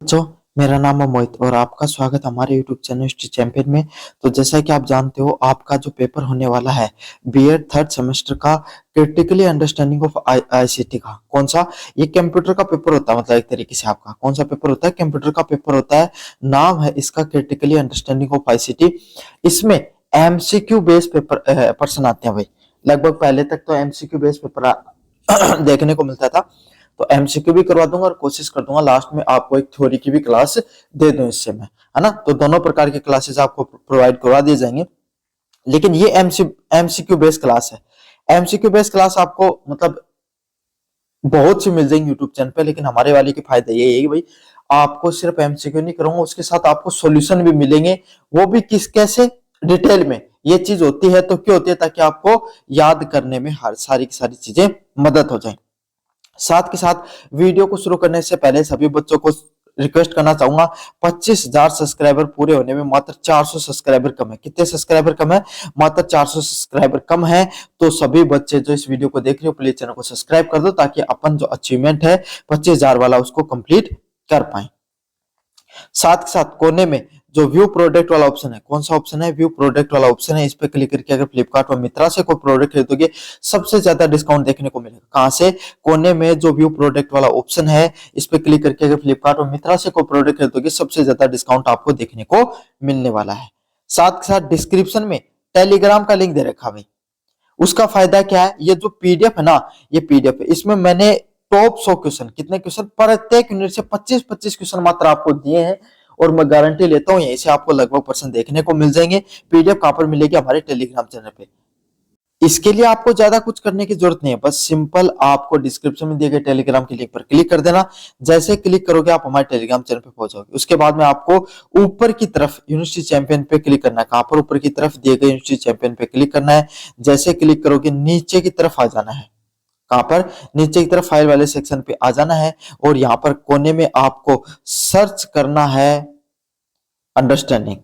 बच्चों, मेरा नाम है मोहित और आपका स्वागत हमारे यूट्यूब चैनल हिस्ट्री चैंपियन में। तो जैसा कि आप जानते हो, आपका जो पेपर होने वाला है बीएड थर्ड सेमेस्टर का क्रिटिकली अंडरस्टैंडिंग ऑफ आईसीटी का, कौन सा, ये कंप्यूटर का पेपर होता है। मतलब एक तरीके से आपका कौन सा पेपर होता है, कंप्यूटर का पेपर होता है। नाम है इसका क्रिटिकली अंडरस्टैंडिंग ऑफ आईसीटी। इसमें एमसीक्यू बेस्ड पेपर पर्सन आते हैं भाई। लगभग पहले तक तो एमसीक्यू बेस्ड पेपर देखने को मिलता था, तो एमसीक्यू भी करवा दूंगा और कोशिश कर दूंगा लास्ट में आपको एक थ्योरी की भी क्लास दे दूं इससे मैं, है ना। तो दोनों प्रकार की क्लासेस आपको प्रोवाइड करवा दिए जाएंगे। लेकिन ये एमसीक्यू बेस्ड क्लास है। एमसीक्यू बेस्ड क्लास आपको मतलब बहुत सी मिल जाएंगी यूट्यूब चैनल पे, लेकिन हमारे वाले के फायदा ये है कि भाई आपको सिर्फ एमसीक्यू नहीं करूंगा, उसके साथ आपको सॉल्यूशन भी मिलेंगे। वो भी किस कैसे, डिटेल में। ये चीज होती है तो क्यों होती है, ताकि आपको याद करने में हर सारी की सारी चीजें मदद हो जाए। साथ के साथ वीडियो को शुरू करने से पहले सभी बच्चों को रिक्वेस्ट करना चाहूंगा, 25,000 सब्सक्राइबर पूरे होने में मात्र 400 सब्सक्राइबर कम है। कितने सब्सक्राइबर कम है? मात्र 400 सब्सक्राइबर कम है। तो सभी बच्चे जो इस वीडियो को देख रहे हो, प्लीज चैनल को सब्सक्राइब कर दो, ताकि अपन जो अचीवमेंट है 25,000 वाला उसको कंप्लीट कर पाए। साथ के साथ कोने में जो व्यू प्रोडक्ट वाला ऑप्शन है, कौन सा ऑप्शन है? व्यू प्रोडक्ट वाला ऑप्शन है। इस पे क्लिक करके अगर फ्लिपकार्ट और मित्रा से कोई प्रोडक्ट खरीदोगे, सबसे ज्यादा डिस्काउंट देखने को मिलेगा। कहां से? कोने में जो व्यू प्रोडक्ट वाला ऑप्शन है, इस पे क्लिक करके अगर फ्लिपकार्ट और मित्रा से कोई प्रोडक्ट खरीदोगे, सबसे ज्यादा डिस्काउंट आपको देखने को मिलने वाला है। साथ के साथ डिस्क्रिप्शन में टेलीग्राम का लिंक दे रखा है। उसका फायदा क्या है? ये जो पीडीएफ है ना, ये पीडीएफ है, इसमें मैंने टॉप 100 क्वेश्चन, कितने क्वेश्चन, प्रत्येक यूनिट से 25-25 क्वेश्चन मात्र आपको दिए हैं। और मैं गारंटी लेता हूं यहीं से आपको लगभग परसेंट देखने को मिल जाएंगे। पीडीएफ कहां पर मिलेगी? हमारे टेलीग्राम चैनल पे। इसके लिए आपको ज्यादा कुछ करने की जरूरत नहीं है, बस सिंपल आपको डिस्क्रिप्शन में दिए गए टेलीग्राम के लिंक पर क्लिक कर देना। जैसे क्लिक करोगे आप हमारे टेलीग्राम चैनल पे पहुंच जाओगे। उसके बाद में आपको ऊपर की तरफ यूनिवर्सिटी चैंपियन पे क्लिक करना है। कहां पर? ऊपर की तरफ दिए गए यूनिवर्सिटी चैंपियन पे क्लिक करना है। जैसे क्लिक करोगे नीचे की तरफ आ जाना है। कहां पर? नीचे की तरफ फाइल वाले सेक्शन पे आ जाना है, और यहां पर कोने में आपको सर्च करना है अंडरस्टैंडिंग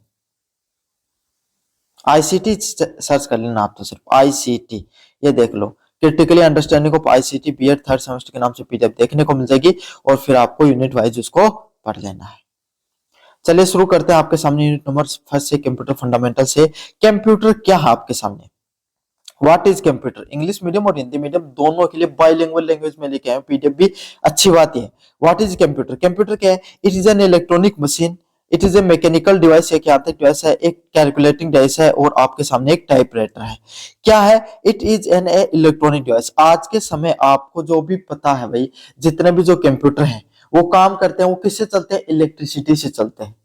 आईसीटी। सर्च कर लेना आप, तो सिर्फ आईसीटी, ये देख लो, critically understanding of ICT BEd third semester के नाम से पीडीएफ देखने को मिल जाएगी। और फिर आपको यूनिट वाइज उसको पढ़ लेना है। चलिए शुरू करते हैं। आपके सामने यूनिट नंबर फर्स्ट से कंप्यूटर फंडामेंटल से। कंप्यूटर क्या है आपके सामने? What is computer? English medium और हिंदी मीडियम दोनों के लिए बाइलिंगुअल लैंग्वेज में लेके आए पीडीएफ भी। अच्छी बात है। What is computer? कंप्यूटर क्या है? It is an electronic machine, it is a mechanical device, एक यांत्रिक डिवाइस है, एक कैलकुलेटिंग डिवाइस है, और आपके सामने एक टाइपराइटर है। क्या है? It is an a electronic device. आज के समय आपको जो भी पता है भाई, जितने भी जो कंप्यूटर हैं वो काम करते हैं, वो किससे चलते हैं? इलेक्ट्रिसिटी से चलते हैं।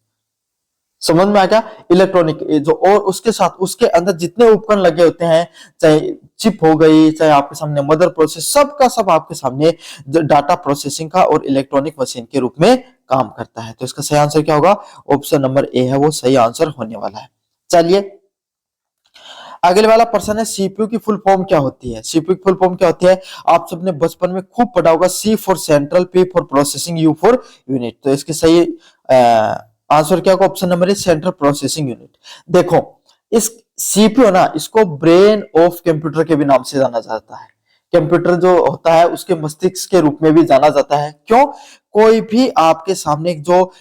समझ में आ गया? इलेक्ट्रॉनिक जो, और उसके साथ उसके अंदर जितने उपकरण लगे होते हैं, चाहे चिप हो गई, चाहे आपके सामने मदर प्रोसेस, सब का सब आपके सामने डाटा प्रोसेसिंग का और इलेक्ट्रॉनिक मशीन के रूप में काम करता है। तो इसका सही आंसर क्या होगा? ऑप्शन नंबर ए है वो सही आंसर होने वाला है। चलिए अगले वाला प्रश्न है, सीपीयू की फुल फॉर्म क्या होती है? सीपीयू की फुल फॉर्म क्या होती है? आप सबने बचपन में खूब पढ़ा होगा, C for central, P for processing, U for unit. तो इसके सही आंसर क्या होगा? Option number A central processing unit. देखो, इस सीपीयू ना, इसको ब्रेन ऑफ कंप्यूटर के भी नाम से जाना जाता है। कंप्यूटर जो होता है उसके मस्तिष्क के रूप में भी जाना जाता है। क्यों? कोई भी आपके सामने जो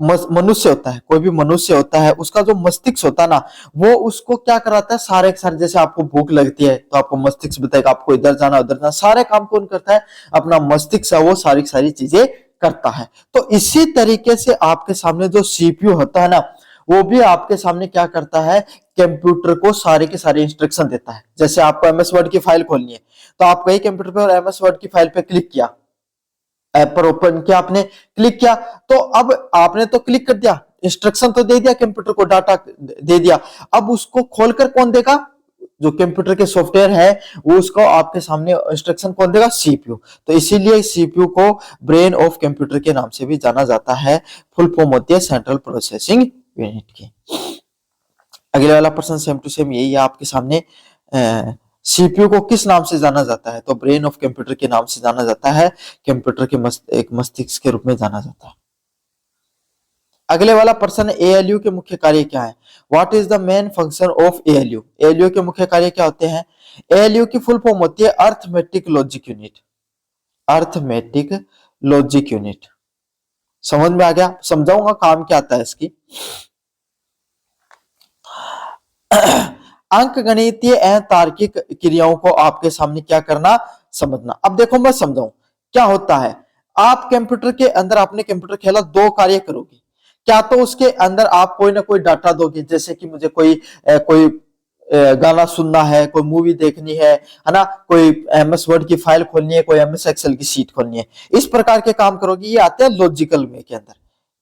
मनुष्य होता है, कोई भी मनुष्य होता है, उसका जो मस्तिष्क होता है ना, वो उसको क्या कराता है, सारे सारे, जैसे आपको भूख लगती है तो आपको मस्तिष्क बताएगा आपको इधर जाना उधर जाना, सारे काम कौन करता है? अपना मस्तिष्क है, वो सारी सारी चीजें करता है। तो इसी तरीके से आपके सामने जो सीपीयू होता है ना, वो भी आपके सामने क्या करता है? कंप्यूटर को सारे के सारे इंस्ट्रक्शन देता है। जैसे आपको एमएस वर्ड की फाइल खोलनी है, तो आप गए कंप्यूटर पे और एमएस वर्ड की फाइल पे क्लिक किया, ऐप पर ओपन किया, आपने क्लिक किया, तो अब आपने तो क्लिक कर दिया, इंस्ट्रक्शन तो दे दिया कंप्यूटर को, डाटा दे दिया। अब उसको खोलकर कौन देगा? जो कंप्यूटर के सॉफ्टवेयर है, वो उसको आपके सामने इंस्ट्रक्शन कौन देगा? सीपीयू। तो इसीलिए सीपीयू को ब्रेन ऑफ कंप्यूटर के नाम से भी जाना जाता है। फुल फॉर्म होती है सेंट्रल प्रोसेसिंग यूनिट की। अगले वाला प्रश्न सेम टू सेम यही है आपके सामने। सीपीयू को किस नाम से जाना जाता है? तो ब्रेन ऑफ कंप्यूटर के नाम से जाना जाता है। कंप्यूटर के एक मस्तिष्क के रूप में जाना जाता है। अगले वाला प्रश्न, एएलयू के मुख्य कार्य क्या है? What is the main function of ALU? ALU के मुख्य कार्य क्या होते हैं? एएलयू की फुल फॉर्म होती है arithmetic logic unit. Arithmetic logic unit. समझ में आ गया? समझाऊंगा काम क्या आता है इसकी। अंक गणितीय एवं तार्किक क्रियाओं को आपके सामने क्या करना, समझना। अब देखो मैं समझाऊं क्या होता है। आप कंप्यूटर के अंदर, आपने कंप्यूटर खेला, दो कार्य करोगे। क्या तो उसके अंदर आप कोई ना कोई डाटा दोगे, जैसे कि मुझे कोई गाना सुनना है, कोई मूवी देखनी है ना, कोई एमएस वर्ड की फाइल खोलनी है, कोई एमएस एक्सेल की शीट खोलनी है, इस प्रकार के काम करोगे। ये आते हैं लॉजिकल में के अंदर।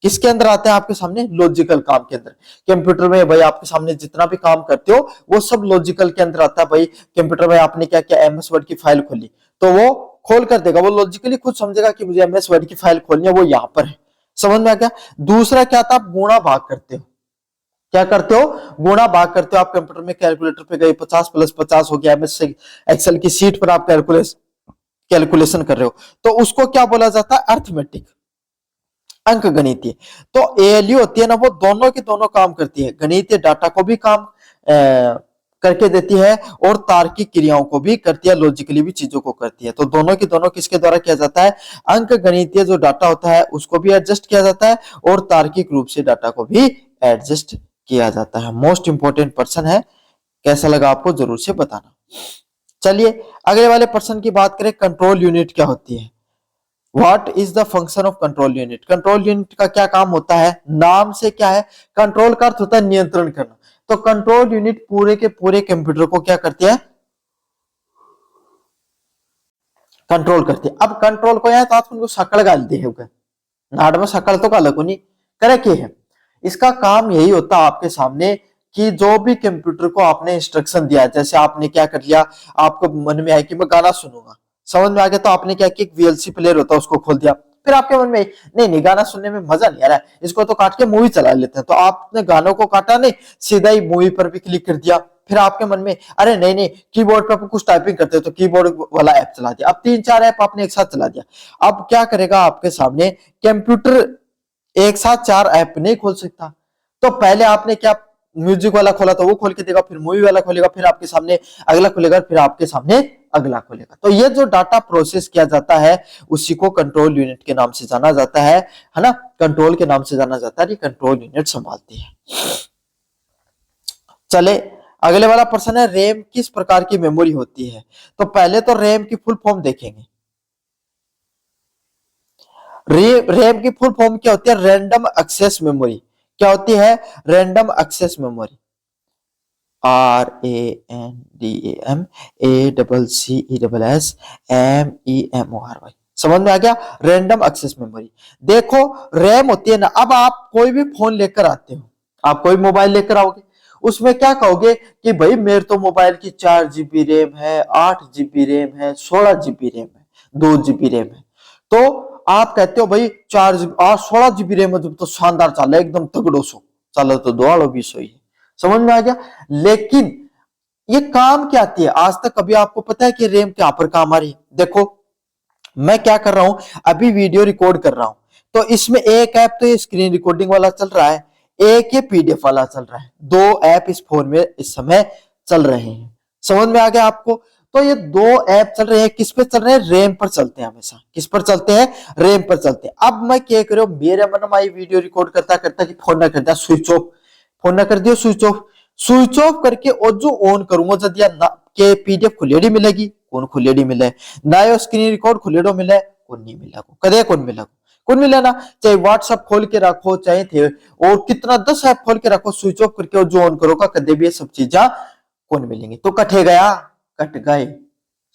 किसके अंदर आते हैं आपके सामने? लॉजिकल काम के अंदर। कंप्यूटर में भाई आपके सामने जितना भी काम करते हो वो सब लॉजिकल के अंदर आता है। भाई कंप्यूटर में आपने क्या किया, एमएस वर्ड की फाइल खोली, तो वो खोल कर देगा, वो लॉजिकली खुद समझेगा कि मुझे एमएस वर्ड की फाइल खोलनी है, वो यहाँ पर है। समझ में आ गया? दूसरा क्या था, आप गुणा भाग करते हो। क्या करते हो? गुणा भाग करते हो। आप कंप्यूटर में कैलकुलेटर पे गए, 50 प्लस 50 हो गया, एमएस एक्सेल की शीट पर आप कैलकुलेशन कर रहे हो, तो उसको क्या बोला जाता है? अर्थमेटिक, अंक गणितीय। तो एएलयू होती है ना, वो दोनों के दोनों काम करती है, गणितीय डाटा को भी काम करके देती है और तार्किक क्रियाओं को भी करती है, लॉजिकली भी चीजों को करती है। तो दोनों की दोनों किसके द्वारा किया जाता है? अंक गणितीय जो डाटा होता है उसको भी एडजस्ट किया जाता है और तार्किक रूप से डाटा को भी एडजस्ट किया जाता है। मोस्ट इंपॉर्टेंट पर्सन है। कैसा लगा आपको जरूर से बताना। चलिए अगले वाले पर्सन की बात करें, कंट्रोल यूनिट क्या होती है? What is the function of control unit? Control unit का क्या काम होता है? नाम से क्या है, कंट्रोल का अर्थ होता है नियंत्रण करना। तो कंट्रोल यूनिट पूरे के पूरे कंप्यूटर को क्या करती है? कंट्रोल करती है। अब कंट्रोल को यहाँ तो आपको सकड़ गाल दी है, नाड़ में सकड़ तो का लगो नहीं करे के है। इसका काम यही होता है आपके सामने कि जो भी कंप्यूटर को आपने इंस्ट्रक्शन दिया, जैसे आपने क्या कर लिया, आपको मन में आया कि मैं गाना सुनूंगा, समझ में आ गया, तो आपने क्या किया, वीएलसी प्लेयर होता है उसको खोल दिया। फिर आपके मन में नहीं नहीं गाना सुनने में मजा नहीं आ रहा है, इसको तो काट के मूवी चला लेते हैं, तो आपने गानों को काटा नहीं, सीधा ही मूवी पर भी क्लिक कर दिया। फिर आपके मन में अरे नहीं नहीं कीबोर्ड पर कुछ टाइपिंग करते हो तो कीबोर्ड वाला ऐप चला दिया। अब 3-4 ऐप आपने एक साथ चला दिया। अब क्या करेगा आपके सामने, कंप्यूटर एक साथ 4 ऐप नहीं खोल सकता। तो पहले आपने क्या, म्यूजिक वाला खोला तो वो खोल के देगा, फिर मूवी वाला खोलेगा, फिर आपके सामने अगला खोलेगा, फिर आपके सामने अगला खोलेगा। तो ये जो डाटा प्रोसेस किया जाता है उसी को कंट्रोल यूनिट के नाम से जाना जाता है ना, कंट्रोल के नाम से जाना जाता है। ये कंट्रोल यूनिट संभालती है। चले अगले वाला प्रश्न है, रैम किस प्रकार की मेमोरी होती है? तो पहले तो रैम की फुल फॉर्म देखेंगे। रैम की फुल फॉर्म क्या होती है? Random access memory. क्या होती है? Random access memory. RANDMACCESSMEMORY। समझ में आ गया? Random access memory. देखो रैम होती है ना, अब आप कोई भी फोन लेकर आते हो, आप कोई मोबाइल लेकर आओगे, उसमें क्या कहोगे कि भाई मेरे तो मोबाइल की 4 GB रैम है, 8 GB रैम है, 16 GB रैम है, 2 GB रैम है। तो आप कहते हो भाई 4 GB 16 GB रैम है, तो शानदार चल रहा है, एकदम तगड़ो सो चलो, तो दो भी सही है। समझ में आ गया? लेकिन ये काम क्या आती है? आज तक कभी आपको पता है कि रैम क्या पर काम आ रही है? देखो मैं क्या कर रहा हूं, अभी वीडियो रिकॉर्ड कर रहा हूं, तो इसमें एक ऐप तो ये स्क्रीन रिकॉर्डिंग वाला चल रहा है, एक ये पीडीएफ वाला चल रहा है। दो ऐप इस फोन में इस समय चल रहे हैं। समझ में आ गया आपको? तो ये दो ऐप चल रहे हैं, किस पे चल रहे हैं? रैम पर चलते हैं हमेशा। किस पर चलते हैं? रैम पर चलते हैं। अब मैं क्या करूं, मेरे मन में वीडियो रिकॉर्ड करता करता कि फोन ना कर दिया स्विच ऑफ, फोन ना कर दियो स्विच ऑफ, स्विच ऑफ करके और जो ऑन करूंगा जब या ना के पीडीएफ खुलेड़ी मिलेगी, कौन खुलेड़ी मिले ना, यो स्क्रीन रिकॉर्ड खुलेड़ो मिले, कौन नहीं मिला, कदे कौन मिला, कौन मिले ना। चाहे व्हाट्सएप खोल के रखो, चाहे थे और कितना 10 ऐप खोल के रखो, स्विच ऑफ करके और जो ऑन करोगा कदे भी ये सब चीजा कौन मिलेंगी। तो कटे गया, कट गए।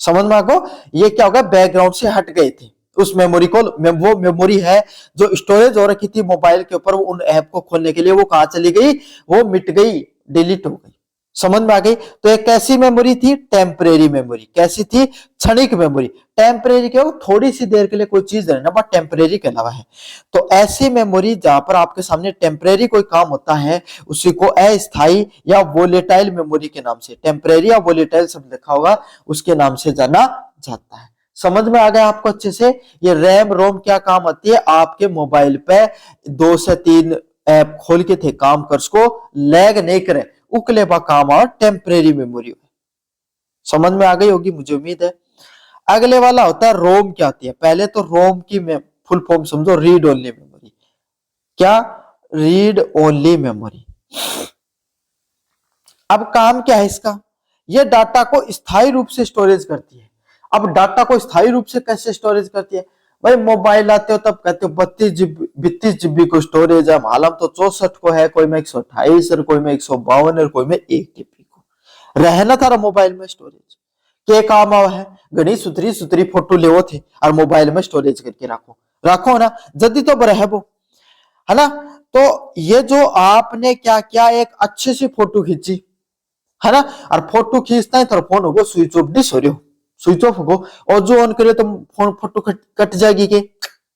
समझ में आगो? ये क्या होगा, बैकग्राउंड से हट गए थे उस मेमोरी को। वो मेमोरी है जो स्टोरेज हो रखी थी मोबाइल के ऊपर, उन ऐप को खोलने के लिए वो कहां चली गई? वो मिट गई, डिलीट हो गई। समझ में आ गई? तो एक कैसी मेमोरी थी? Temporary memory. कैसी थी? क्षणिक मेमोरी। टेम्परेरी क्या, थोड़ी सी देर के लिए कोई चीज रहना, बट टेम्परेरी के अलावा है। तो ऐसी मेमोरी जहां पर आपके सामने टेम्परेरी कोई काम होता है उसी को अस्थाई या वोलेटाइल मेमोरी के नाम से, टेम्परेरी या वोलेटाइल शब्द लिखा होगा उसके नाम से जाना जाता है। समझ में आ गया आपको अच्छे से? ये रैम रोम क्या काम आती है? आपके मोबाइल पे 2 से 3 ऐप खोल के थे काम कर सको, लैग नहीं करे, उकले बा काम और टेम्परेरी मेमोरी। समझ में आ गई होगी मुझे उम्मीद है। अगले वाला होता है रोम। क्या होती है? पहले तो रोम की फुल फॉर्म समझो, रीड ओनली मेमोरी। क्या, रीड ओनली मेमोरी। अब काम क्या है इसका, ये डाटा को स्थायी रूप से स्टोरेज करती है। अब डाटा को स्थायी रूप से कैसे स्टोरेज करती है, भाई मोबाइल आते हो तब कहते हो 32 GB को स्टोरेज है, मालूम तो 64 को है, कोई में 128 और कोई में 152 और कोई में 1 GB को रहना थारा मोबाइल में स्टोरेज के काम आवा है। घनी सुथरी सुथरी फोटो ले थे और मोबाइल में स्टोरेज करके रखो, रखो ना जल्दी तो बरहबो, है ना। तो ये जो आपने क्या किया, एक अच्छे से फोटो खींची, है ना, और फोटो खींचता है तो फोन होगा स्विच ऑफ नहीं, सो स्विच ऑफ होगा, और जो ऑन करे तो फोन फोटो कट जाएगी के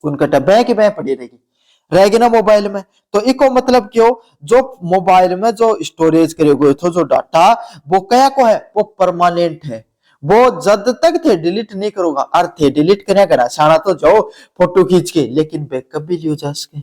उनका डब्बे की बै पड़ी रहेगी ना मोबाइल में। तो इको मतलब क्यों, जो मोबाइल में जो स्टोरेज करे हुए थे जो डाटा, वो क्या को है, वो परमानेंट है, वो जब तक थे डिलीट नहीं करूंगा, और थे डिलीट करने करा सारा तो जाओ फोटो खींच के, लेकिन बैकअप भी लियो जा सके।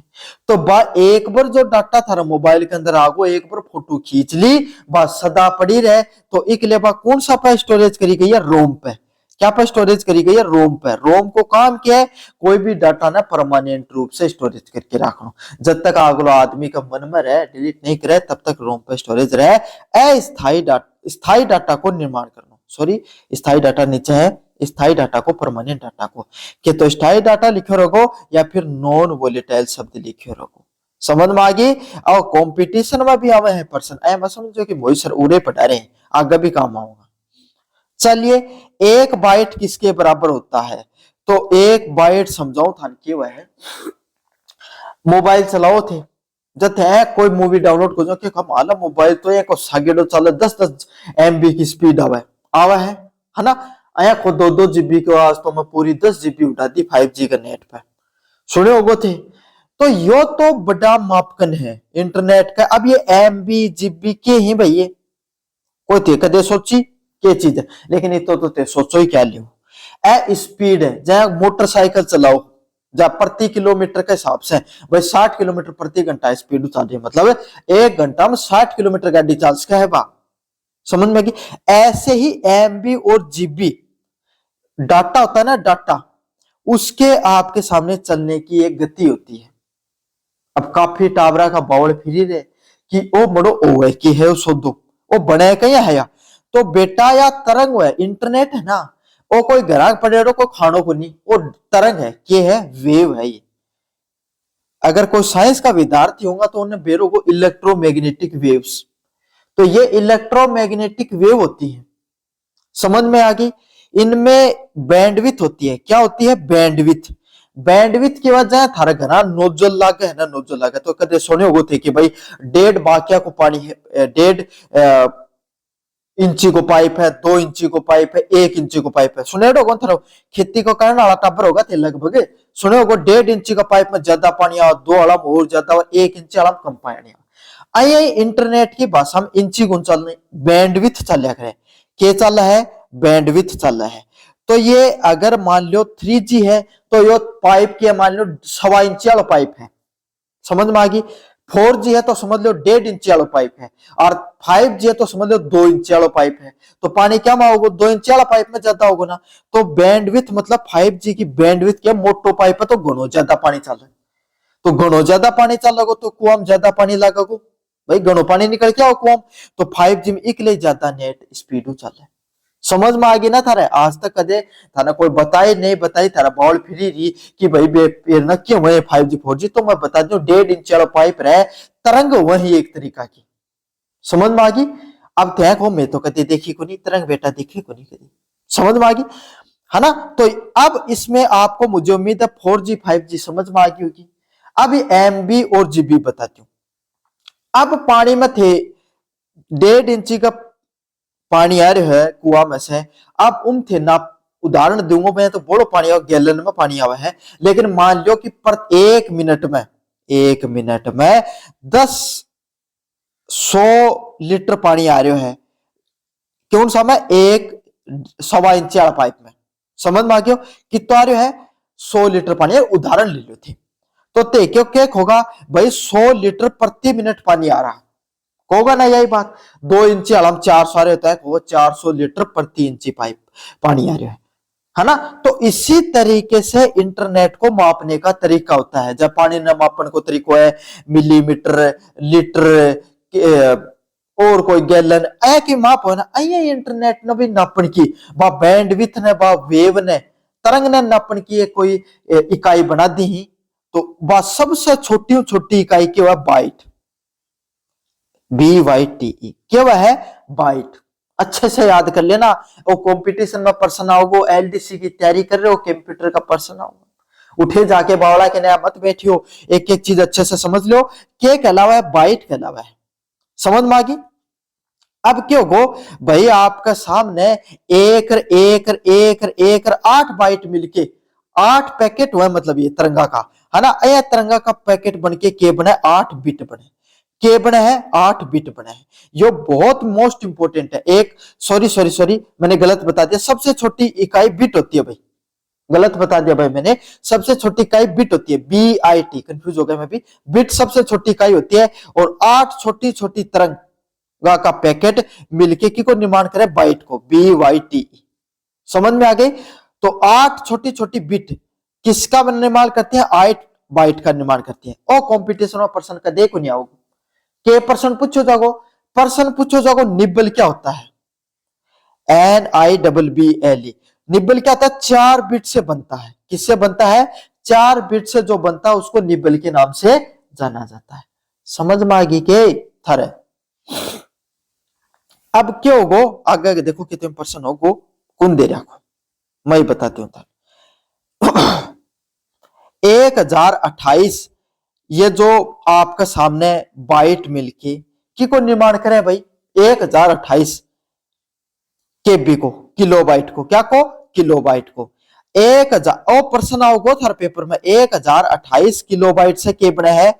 तो एक बार जो डाटा थारा मोबाइल के अंदर आगो, एक बार फोटो खींच ली, बस सदा पड़ी रहे। तो एक लेबा कौन सा पे स्टोरेज करी गई है, रोम पे। क्या पे स्टोरेज करी गई है, रोम पे। रोम को काम क्या है, कोई भी डाटा ना परमानेंट रूप से स्टोरेज करके रखना, जब तक अगलो आदमी का मन में रहे, डिलीट नहीं करे, तब तक रोम पे स्टोरेज रहे। स्थायी डाटा को निर्माण करना, सॉरी स्थायी डाटा नीचे है, स्थायी डाटा को परमानेंट डाटा को के तो स्थायी डाटा लिखे रखो या फिर नॉन वोलेटाइल शब्द लिखे रखो, समझ में आ गई। और कंपटीशन में भी आवे हैं पर्सन, ऐ मैं समझो कि मोहित सर उरे पढ़ा रहे हैं, आगे भी काम आऊंगा। चलिए, 1 बाइट किसके बराबर होता है, तो 1 बाइट समझाओ था कि वह है, मोबाइल चलाओ थे जब है कोई मूवी डाउनलोड करो कि माला मोबाइल तो एक सागेडो चले 10-10 MB की स्पीड आवा है ना। आया को 2-2 GB के आज तो मैं पूरी 10 GB उठा दी 5G का नेट पे, सुने होगो थे। तो यो तो बड़ा मापकन है इंटरनेट का। अब ये MB GB के ही भैया, कोई थे कदे सोची के चीज है, लेकिन इतो तो ते सोचो ही क्या लियो। ए स्पीड है, जहां मोटरसाइकिल चलाओ जब प्रति किलोमीटर के हिसाब से भाई 60 किलोमीटर प्रति घंटा स्पीड चल रही है, मतलब 1 घंटा में 60 किलोमीटर गाड़ी चल सका है बा, समझ में कि ऐसे ही MB और GB डाटा होता है ना, डाटा उसके आपके सामने चलने की एक गति होती है। अब काफी टावरा का बावल फिरी रहे कि ओ मड़ो ओ की है सोदो ओ बने कहीं है या, तो बेटा या तरंग है, इंटरनेट है ना, ओ कोई ग्राहक पड़े कोई खानो को नहीं, वो तरंग है, के है, वेव है ये। अगर कोई साइंस का विद्यार्थी होगा तो उन्हें बेरो को इलेक्ट्रोमैग्नेटिक वेव्स, तो ये इलेक्ट्रोमैग्नेटिक वेव होती है, समझ में आ गई। इनमें बैंडविथ होती है, क्या होती है, बैंडविथ। बैंडविथ की वजह थारा घना नोजल लागे है ना, नोजल लागे तो कदे सुने हो थे कि भाई 1.5 बाकिया को पानी है, 1.5 इंची को पाइप है, 2 इंची को पाइप है, 1 इंची को पाइप है, सुने हो थारो खेती को कारण वाला टाबर होगा थे लगभग, सुने हो 1.5 इंची का पाइप में ज्यादा पानी आ, 2 अलम और ज्यादा और 1 इंची अलम कम पानी आ। आई इंटरनेट की भाषा में इंची गुण चल रही, बैंडविथ चल रहा है, क्या चल रहा है, बैंडविथ चल रहा है। तो ये अगर मान लो 3G है तो ये पाइप के मान लो 1.25 इंची वाला पाइप है, समझ में आ गई। 4G है तो समझ लो 1.5 इंची वाला पाइप है, और 5G है तो समझ लो 2 इंची वाला पाइप है। तो पानी क्या में होगा, 2 इंची वाला पाइप में ज्यादा होगा ना। तो बैंडविथ मतलब 5G की बैंडविथ क्या, मोटो पाइप है तो घणो ज्यादा पानी चल रहा है, तो घणो ज्यादा पानी चल रहा तो कुआं में ज्यादा पानी लगा भाई, घणो पानी निकल के आओ कुआं। तो 5G में एक ले ज्यादा नेट स्पीड चल रहा है, समझ में आ गई ना थारे। आज तक कदे थाना कोई बताई नहीं बताई, थारा बॉल फिरी रही कि भाई ना क्यों हुए 5G 4G, तो मैं बता दूं 1.5 इंच वाला पाइप रहे, तरंग वही एक तरीका की, समझ में आ गई। अब देख हो मैं तो कदे देखी को नहीं तरंग बेटा, देखी को नहीं कभी, समझ में आ गई है ना। तो अब इसमें आपको मुझे उम्मीद है 4G 5G समझ में आ गई होगी। अब MB और GB बताती हूँ। अब पानी में थे 1.5 इंची का पानी आ रहा है कुआं में से, अब थे ना, उदाहरण दूंगा मैं तो बड़ो पानी आ, गैलन में पानी आवा है, लेकिन मान लो कि पर 1 मिनट में 100 लीटर पानी आ रहा है, क्यों सा में 1.25 इंच वाला पाइप में, समझ में आ गया कितना आ रहा है, 100 लीटर पानी, उदाहरण ले लो थे। तो ते क्यों क्या होगा भाई, 100 लीटर प्रति मिनट पानी आ रहा होगा ना, यही बात। 2 इंची आलम 400 होता है, वो 400 लीटर प्रति इंची पाइप पानी आ रहा है, है ना। तो इसी तरीके से इंटरनेट को मापने का तरीका होता है। जब पानी न मापन को तरीको है मिलीमीटर, लीटर और कोई गैलन ऐ की माप हो ना, अये इंटरनेट ने भी नापन की बा बैंडविड्थ ने बा वेव ने तरंग ने नापन की एक कोई इकाई बना दी ही, तो बा सबसे छोटी छोटी इकाई क्या है बाइट, BYTE क्या है बाइट। अच्छे से याद कर लेना। वो कंपटीशन में पर्सन आओगे, LDC की तैयारी कर रहे हो, कंप्यूटर का पर्सन आओगे, उठे जाके बावड़ा के नया मत बैठियो, एक एक चीज अच्छे से समझ लो। क्या कहलावा है बाइट कहलावा है, समझ में आ गई। अब क्यों गो भाई आपका सामने एक एक एक एक 8 बाइट मिलके 8 पैकेट हुआ, मतलब ये तिरंगा का है ना, यह तिरंगा का पैकेट बनके के बने 8 बिट बने, के बने हैं 8 बिट बने हैं। ये बहुत मोस्ट इंपोर्टेंट है। एक सॉरी मैंने गलत बता दिया, सबसे छोटी इकाई बिट होती है भाई, गलत बता दिया भाई मैंने, सबसे छोटी इकाई बिट होती है, BIT, कंफ्यूज हो गया मैं भी, बिट सबसे छोटी इकाई होती है। और 8 छोटी छोटी तिरंगा का पैकेट मिलके की को निर्माण करे बाइट को, BYTE, समझ में आ गई। तो 8 छोटी छोटी बिट किसका निर्माण करते हैं, 8 बाइट का निर्माण करते हैं। और कॉम्पिटिशन में पर्सन का देखो नहीं आओगे के पर्सन पूछो जागो, पर्सन पूछो जागो निब्बल क्या होता है, NIBBLE, निब्बल क्या होता है 4 बिट से बनता है। किससे बनता है, 4 बिट से जो बनता है उसको निब्बल के नाम से जाना जाता है। समझ में आ गई के थारे। अब क्या होगो आगे देखो कितने पर्सन होगो कौन दे रखो, मैं बताती हूं था। 1028 ये जो आपका सामने बाइट मिलके की को निर्माण करे भाई, 1028 KB को, किलो बाइट को, क्या को किलो बाइट को, 1000 और पर्सन आओगे हर पेपर में 1028 किलो बाइट से के बने हैं,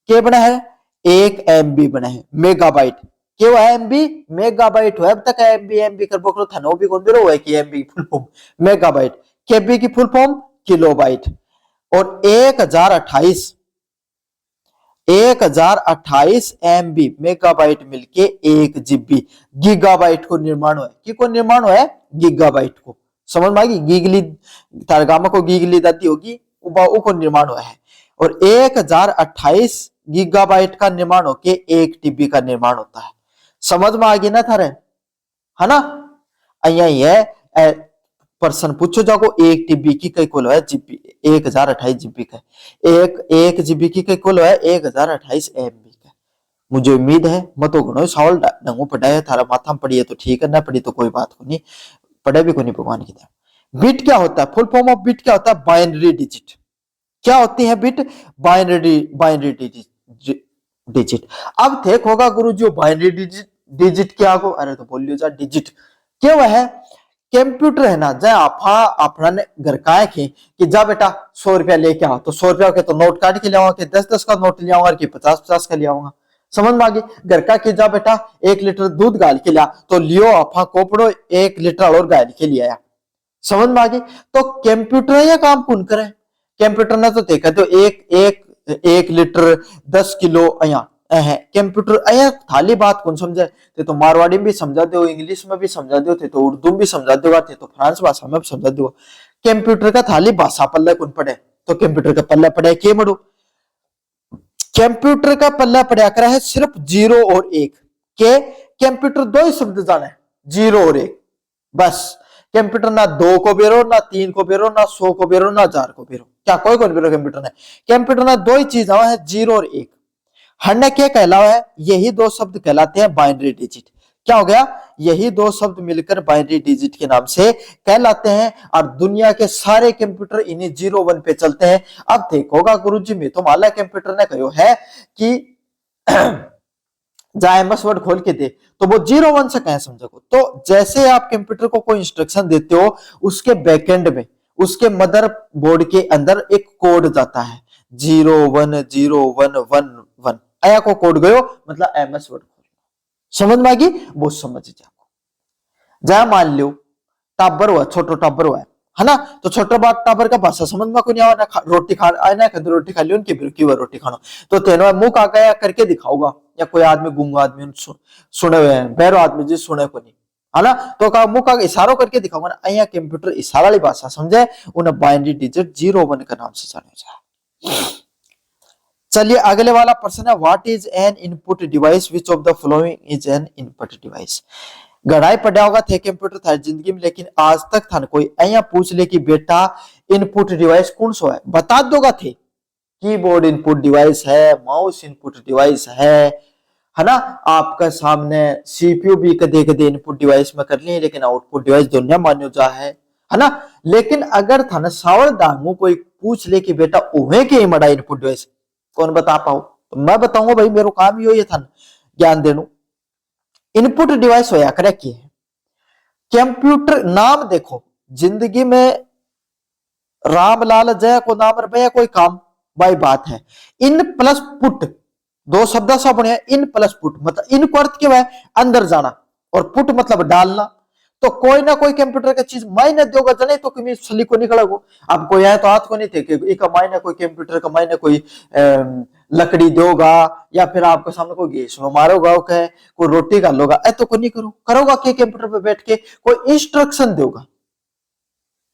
के बने हैं 1 MB बने हैं, मेगाबाइट क्यों है MB, मेगाबाइट है, अब तक MB कर बोलो था, भी कौन दे है कि MB full form megabyte, KB की फुल फॉर्म किलोबाइट। और 1028 MB मेगाबाइट मिलके 1 GB गीगाबाइट को निर्माण हुआ, कि को निर्माण हुआ है गीगाबाइट को, समझ में आएगी, गीगली तारगामा को गीगली दाती होगी वो को निर्माण हुआ है। और 1028 गीगाबाइट का निर्माण होके 1 TB का निर्माण होता है। समझ में आ गई ना थारे, है ना। यही है पर्सन पूछो जाओ 1 TB की कई कुल है GB, 1028 GB का, एक GB की कई कुल है 1028 MB का। मुझे उम्मीद है मैं तो घणो सवाल ढंगो पढ़ाया थारा माथा में पड़ी है तो ठीक है, ना पड़ी तो कोई बात को नहीं, पढ़े भी को नहीं भगवान की तरह। बिट क्या होता है, फुल फॉर्म ऑफ बिट क्या होता है, बाइनरी डिजिट। क्या होती है बिट, बाइनरी डिजिट। अब देख होगा गुरु जो बाइनरी डिजिट क्या हो, अरे तो बोलियो जा डिजिट क्या है, कंप्यूटर है ना, जब अपना घर का है कि जा बेटा 100 रुपया लेके आओ, तो 100 रुपया के तो नोट काट के ले आऊंगा, कि 10-10 का नोट ले आऊंगा, कि 50-50 का ले आऊंगा। समझ में आ गई। घर का कि जा बेटा 1 लीटर दूध गाल के लिया, तो लियो आपा कोपड़ो 1 लीटर और गाल के लिया। समझ में आ गई। तो कंप्यूटर ये काम कौन करे, कंप्यूटर ने तो देखा तो एक लीटर 10 किलो अया है कंप्यूटर अया थाली बात कौन समझे, थे तो मारवाड़ी में भी समझा दो, इंग्लिश में भी समझा दो, थे तो उर्दू में भी समझा दो, थे तो फ्रांस भाषा में भी समझा दो। कंप्यूटर का थाली भाषा पल्ला कौन पड़े, तो कंप्यूटर का पल्ला पड़े के मड़ो, कंप्यूटर का पल्ला पड़ा करा है सिर्फ 0 और 1 के। कंप्यूटर 2 ही शब्द जाने, 0 और 1 बस। कंप्यूटर ना 2 को बेरो, ना 3 को बेरो, ना 100 को बेरो, ना 1000 को बेरो, क्या कोई को बेरो कंप्यूटर ने। कंप्यूटर ना 2 ही चीज है, 0 और 1। हन्ने क्या कहलावा है, यही 2 शब्द कहलाते हैं बाइनरी डिजिट। क्या हो गया, यही 2 शब्द मिलकर बाइनरी डिजिट के नाम से कहलाते हैं। और दुनिया के सारे कंप्यूटर इन्हीं 0-1 पे चलते हैं। अब देखोगा गुरुजी में तो माला कंप्यूटर ने कहो है कि जा MS वर्ड खोल के दे, तो वो 0-1 से कहें समझो। तो जैसे आप कंप्यूटर को कोई इंस्ट्रक्शन देते हो, उसके बैकएंड में उसके मदर बोर्ड के अंदर एक कोड जाता है 010111 आया को कोड गयो, मतलब MS वर्ड खोल, समझ में आ गई। वो समझ जाओ। जा मान लो टाबर हुआ, छोटो टाबर हुआ है ना, तो छोटा बात टाबर का भाषा समझ में को नहीं आवा, रोटी खा ना खा रोटी खा लियो, की रोटी खाना, तो तेनो मुंह का गया करके दिखाऊगा, या कोई आदमी गूंगा आदमी सुने हुए हैं, बहरो आदमी जी सुने को नहीं, है ना। तो का मुंह का इशारो करके दिखाऊंगा ना, अहिया कंप्यूटर इशारा वाली भाषा समझे, उन्हें बाइनरी डिजिट 0 1 के नाम से जाना जाए। चलिए अगले वाला प्रश्न है, what is an input device, which of the following is an input device. गढ़ाई पढ़ा होगा थे कंप्यूटर था जिंदगी में, लेकिन आज तक था कोई अहिया पूछ ले कि बेटा इनपुट डिवाइस कौन सा है, बता दोगा थे। कीबोर्ड इनपुट डिवाइस है, माउस इनपुट डिवाइस है ना। आपका सामने सीपीयू भी कदे कदे इनपुट डिवाइस में कर लिए, लेकिन आउटपुट डिवाइस दुनिया मान्यो जा है ना। लेकिन अगर था ना सावल दांगू कोई पूछ ले कि बेटा उहे के मड़ा इनपुट डिवाइस, कौन बता पाओ, तो मैं बताऊंगा भाई, मेरा काम ही ये था ज्ञान देनु। इनपुट डिवाइस होया करे की है कंप्यूटर। नाम देखो, जिंदगी में रामलाल जय को नाम रुपया कोई काम भाई बात है। इन प्लस पुट दो शब्द सा बने, इन प्लस पुट मतलब इन को अर्थ क्या है अंदर जाना, और पुट मतलब डालना। तो कोई ना कोई कंप्यूटर का चीज मायने दोगा जने तो कमी सली को निकलेगो। अब कोई आए तो हाथ को नहीं थे कि एक मायने कोई कंप्यूटर का मायने कोई लकड़ी दोगा, या फिर आपके सामने कोई गैस में मारोगा, कोई रोटी का लोगा, ऐ तो को नहीं करो करोगा कि कंप्यूटर पे बैठ के कोई इंस्ट्रक्शन दोगा।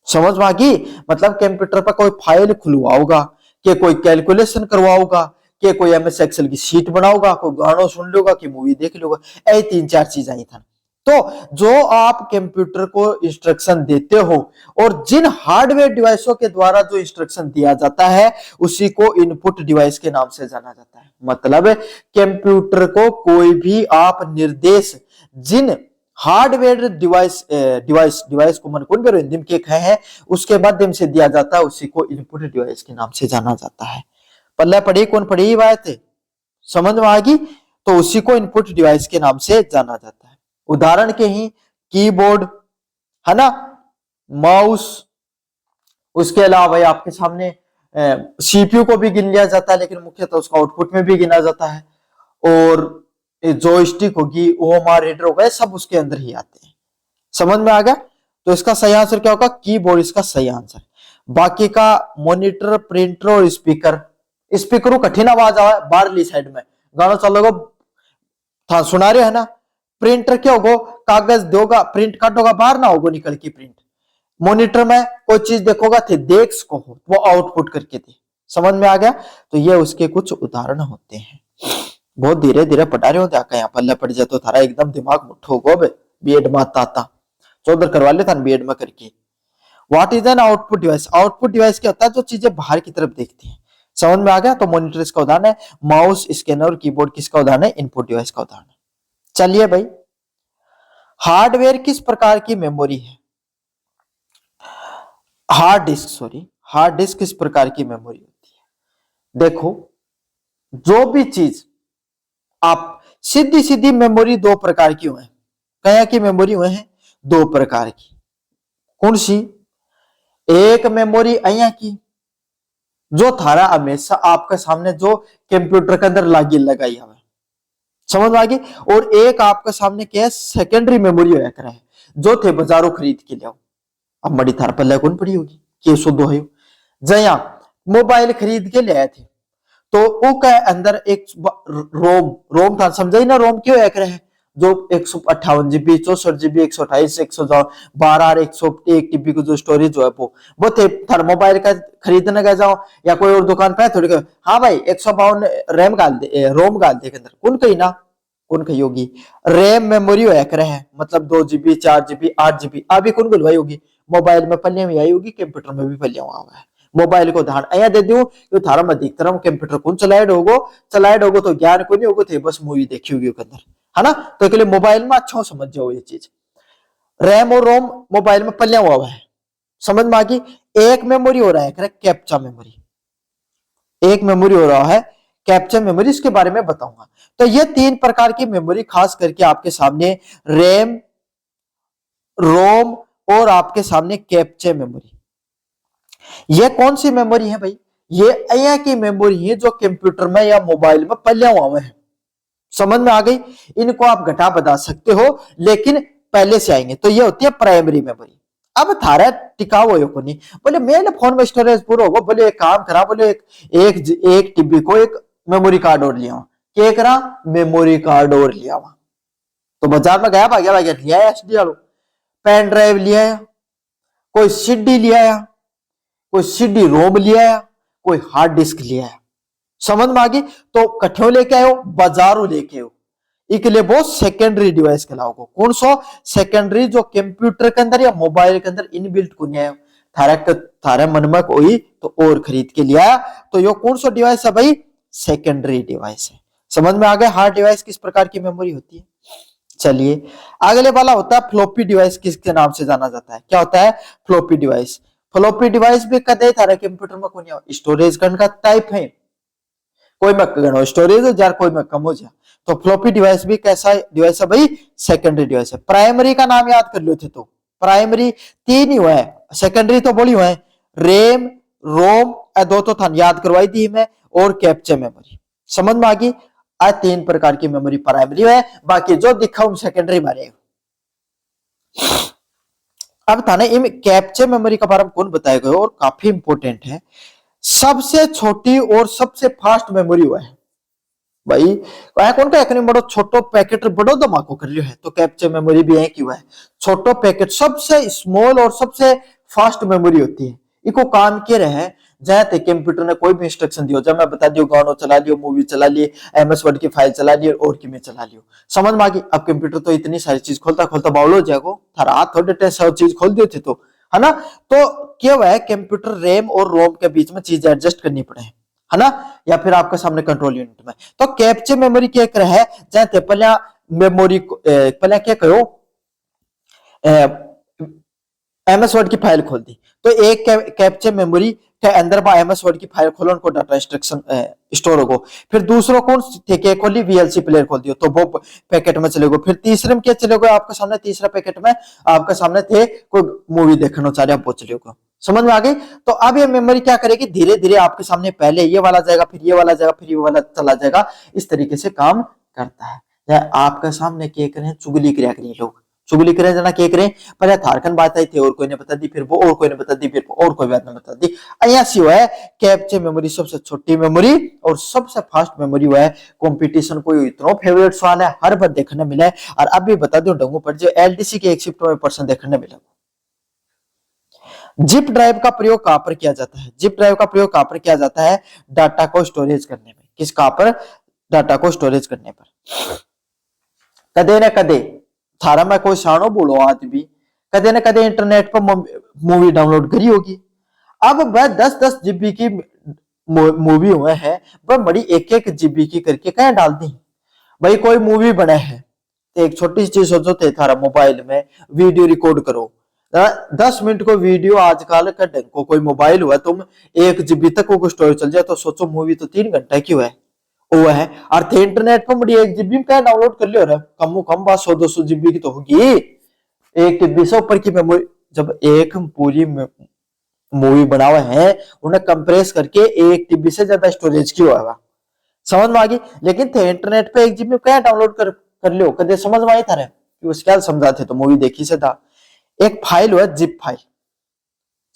समझ में आ गई, मतलब कंप्यूटर पर कोई फाइल खुलवाओगा, कि कोई कैलकुलेशन करवाओगा, कि कोई एमएस एक्सेल की शीट बनाओगा, कोई गाना सुन लोगा, कि मूवी देख लोगा, ऐ 3 4 चीजें ही था। तो जो आप कंप्यूटर को इंस्ट्रक्शन देते हो, और जिन हार्डवेयर डिवाइसों के द्वारा जो इंस्ट्रक्शन दिया जाता है, उसी को इनपुट डिवाइस के नाम से जाना जाता है। मतलब कंप्यूटर को कोई भी आप निर्देश जिन हार्डवेयर डिवाइस को मन कौन हिंदी में के है उसके माध्यम से दिया जाता है, उसी को इनपुट डिवाइस के नाम से जाना जाता है। पल्ले पढ़ी कौन पढ़ी बात है, समझ में आ गई। तो उसी को इनपुट डिवाइस के नाम से जाना जाता है। उदाहरण के ही कीबोर्ड है ना, माउस, उसके अलावा आपके सामने सीपीयू को भी गिन लिया जाता है, लेकिन मुख्यतः उसका आउटपुट में भी गिना जाता है। और जॉयस्टिक होगी, ओएमआर रीडर होगा, सब उसके अंदर ही आते हैं। समझ में आ गया। तो इसका सही आंसर क्या होगा, कीबोर्ड इसका सही आंसर। बाकी का मॉनिटर, प्रिंटर और स्पीकर। स्पीकर कठिन आवाज आवा बाहरली साइड में गाना चलोगा था सुना रहे है ना। प्रिंटर क्या होगा, कागज दोगा प्रिंट काटोगा बाहर ना होगा निकल की प्रिंट। मॉनिटर में कोई चीज देखोगा थे देख सको हो, वो आउटपुट करके थे। समझ में आ गया। तो ये उसके कुछ उदाहरण होते हैं। बहुत धीरे धीरे पढ़ा रहे हो यहाँ पल्ले पड़ जाए तो थारा एकदम दिमाग मुठ्ठो गो बीएड में आता चौधर करवा लेता बीएड में करके। What is an output device. Output device क्या होता है, जो चीजें बाहर की तरफ देखती हैं। समझ में आ गया। तो मॉनिटर इसका उदाहरण है, माउस, स्कैनर और कीबोर्ड किसका उदाहरण है, इनपुट डिवाइस का उदाहरण है। चलिए भाई, हार्डवेयर किस प्रकार की मेमोरी है, हार्ड डिस्क किस प्रकार की मेमोरी होती है। देखो, जो भी चीज आप सीधी सीधी मेमोरी दो प्रकार की हुए, कया की मेमोरी हुए हैं, 2 प्रकार की। कौन सी, एक मेमोरी अया की जो थारा हमेशा आपके सामने जो कंप्यूटर के अंदर लागी लगाई हमें, समझ में आ गई। और एक आपके सामने क्या है, सेकेंडरी मेमोरी होया करे है, जो थे बाजारों खरीद के लिया। अब मड़ी थार पल्ले कौन पड़ी होगी कि शुद्ध हो जया मोबाइल खरीद के ले आए थे, तो उसके अंदर एक रोम था, समझा ही ना। रोम क्यों एक रहे, जो 158 GB, 64 GB, 128, 112, 101 TB की जो स्टोरेज जो है वो थे। थार मोबाइल का खरीदने का जाओ या कोई और दुकान पे थोड़ी हाँ भाई 152 रैम गाल दे, रोम गाल दे के अंदर कौन कही ना, कौन कही होगी। रैम मेमोरी हो एक रहे, मतलब 2 GB, 4 GB, 8 GB अभी कौन गुलवाई होगी, मोबाइल में पल्ले में आई होगी, कंप्यूटर में भी पल्ले हुआ है। मोबाइल को ध्यान अया दे दूं कि थारा में अधिकतर कंप्यूटर कौन चलाए होगो तो ज्ञान को नहीं होगो थे, बस मूवी देखी होगी के अंदर, है ना। तो के लिए मोबाइल में अच्छा समझ जाओ ये चीज। रैम और रोम मोबाइल में पल्ले हुआ है, समझ में आ गई। एक मेमोरी हो रहा है कैप्चा मेमोरी, एक मेमोरी हो रहा है कैप्चा मेमोरी, इसके बारे में बताऊंगा। तो ये 3 प्रकार की मेमोरी खास करके आपके सामने, रैम, रोम और आपके सामने कैप्चा मेमोरी। ये कौन सी मेमोरी है भाई, ये अया की मेमोरी है जो कंप्यूटर में या मोबाइल में पल्ले हुए हैं। समझ में आ गई। इनको आप घटा बता सकते हो, लेकिन पहले से आएंगे। तो ये होती है प्राइमरी मेमोरी। अब थारा टिकाव हो को नहीं, बोले मेरे फोन में स्टोरेज पूरा होगा, बोले एक काम करा, बोले एक टीबी को एक मेमोरी कार्ड और लिया, क्या करा, मेमोरी कार्ड और लिया। तो बाजार में गया भाग्या भाग्या लिया एसडी वालों, पेन ड्राइव लिया, कोई सीडी लिया, कोई सीडी रोम लिया, कोई हार्ड डिस्क लिया। समझ में आ गई? तो कठियो लेके आयो, बाजारों लेके आओ, एक लिए वो सेकेंडरी डिवाइस कहलाओगे। कौन सो सेकेंडरी, जो कंप्यूटर के अंदर या मोबाइल के अंदर इनबिल्ट को नहीं है, थारे मन में कोई तो और खरीद के लिया, तो यो कौन सा डिवाइस है भाई? सेकेंडरी डिवाइस है। समझ में आ गया? हार्ड डिवाइस किस प्रकार की मेमोरी होती है। चलिए अगले वाला होता है फ्लॉपी डिवाइस, किसके नाम से जाना जाता है? क्या होता है? Floppy device. फ्लॉपी डिवाइस भी कदे थारे कंप्यूटर में कोई स्टोरेज का टाइप है, कोई में गणो स्टोरेज हो जार, कोई में कम हो जा। तो फ्लॉपी डिवाइस भी कैसा डिवाइस है भाई? सेकेंडरी डिवाइस है। प्राइमरी का नाम याद कर लो थे, तो प्राइमरी तीन ही हुआ है, सेकेंडरी तो बोली हुआ है रेम रोम, दो तो था याद करवाई थी मैं, और कैप्चर मेमोरी। समझ में आ गई? आज तीन प्रकार की मेमोरी प्राइमरी है, बाकी जो दिखा सेकेंडरी मारे। अब थाने इन कैप्चर मेमोरी का बारे में कौन बताएगा, और काफी इंपोर्टेंट है। सबसे छोटी और सबसे फास्ट मेमोरी हुआ है भाई, कौन का बड़ो छोटो पैकेट बड़ो धमाको कर लियो है, तो कैप्चर मेमोरी भी है कि हुआ है छोटो पैकेट, सबसे स्मॉल और सबसे फास्ट मेमोरी होती है। इको काम के रहे जहां कंप्यूटर ने कोई भी इंस्ट्रक्शन दियो, जब मैं बता दियो गानो चला लियो, मूवी चला लिए, एमएस वर्ड की फाइल चला ली और की में चला लियो। समझ में आ गई? अब कंप्यूटर तो इतनी सारी चीज खोलता खोलता बाउल हो जाएगा, थारा हाथ थोड़े सब चीज खोल दिए थे, तो है ना। तो क्या हुआ है, कंप्यूटर रैम और रोम के बीच में चीज एडजस्ट करनी पड़े, है ना, या फिर आपके सामने कंट्रोल यूनिट में। तो कैप्चर मेमोरी क्या कर है, जहां पहले मेमोरी पहले क्या करो, एमएस वर्ड की फाइल खोल दी, तो एक कैप्चर मेमोरी के अंदर एमएस वर्ड की फाइल खोलो, उनको डाटा इंस्ट्रक्शन स्टोर होगो। फिर दूसरों कौन थे खोली, वीएलसी प्लेयर खोल दियो, तो वो पैकेट में चलेगो। फिर तीसरे में क्या चलेगो आपके सामने, तीसरा पैकेट में आपके सामने थे कोई मूवी देखना चाह रहे, आप वो चलेगो। समझ में आ गई? तो अब ये मेमोरी क्या करेगी, धीरे धीरे आपके सामने पहले ये वाला जाएगा, फिर ये वाला जाएगा, फिर ये वाला चला जाएगा, इस तरीके से काम करता है। आपके सामने क्या करें, चुगली क्रिया करें, लोग चुगली करें जना क्या करें, पहले थारकन बात आई थी और कोई ने बता दी, फिर वो और कोई ने बता दी, फिर और कोई बात ने बता दी। अया सी हुआ है कैप्चर मेमोरी सबसे छोटी मेमोरी और सबसे फास्ट मेमोरी हुआ है। कंपटीशन कोई इतना फेवरेट सवाल है, हर बार देखने मिला है। और अब भी बता दो डंगू पर, जो एलडीसी के एक शिफ्ट में पर्सन देखने मिला। जिप ड्राइव का प्रयोग कहां पर किया जाता है? जिप ड्राइव का प्रयोग कहां पर किया जाता है? डाटा को स्टोरेज करने में। किस कहां पर? डाटा को स्टोरेज करने पर। कदे न कदे थारा में कोई सानो बोलो आदमी कदे न कदे इंटरनेट पर मूवी डाउनलोड करी होगी। अब वह 10-10 जीबी की मूवी हुए है, वह बड़ी एक जीबी की करके कहीं डाल दी। भाई कोई मूवी बने है, एक छोटी सी चीज सोचो, थे थारा मोबाइल में वीडियो रिकॉर्ड करो, 10 मिनट को वीडियो आजकल का ढंग को कोई मोबाइल हुआ, तुम 1 जीबी तक को स्टोरेज चल जाए, तो सोचो मूवी तो 3 घंटे की हुआ है वो है। और थे इंटरनेट पर बड़ी 1 जीबी में क्या डाउनलोड कर लियो, कम कम बात 100-200 जीबी की तो होगी। 1 TB से ऊपर की मेमोरी, जब एक पूरी मूवी बनावा है, उन्हें कंप्रेस करके 1 TB से ज्यादा स्टोरेज की हुआ। समझ में आ गई? लेकिन थे इंटरनेट पे 1 GB में क्या डाउनलोड कर लियो, कदे समझ में आई थारे कि उसके क्या समझाते, तो मूवी देखी से था। एक फाइल हुआ जिप फाइल,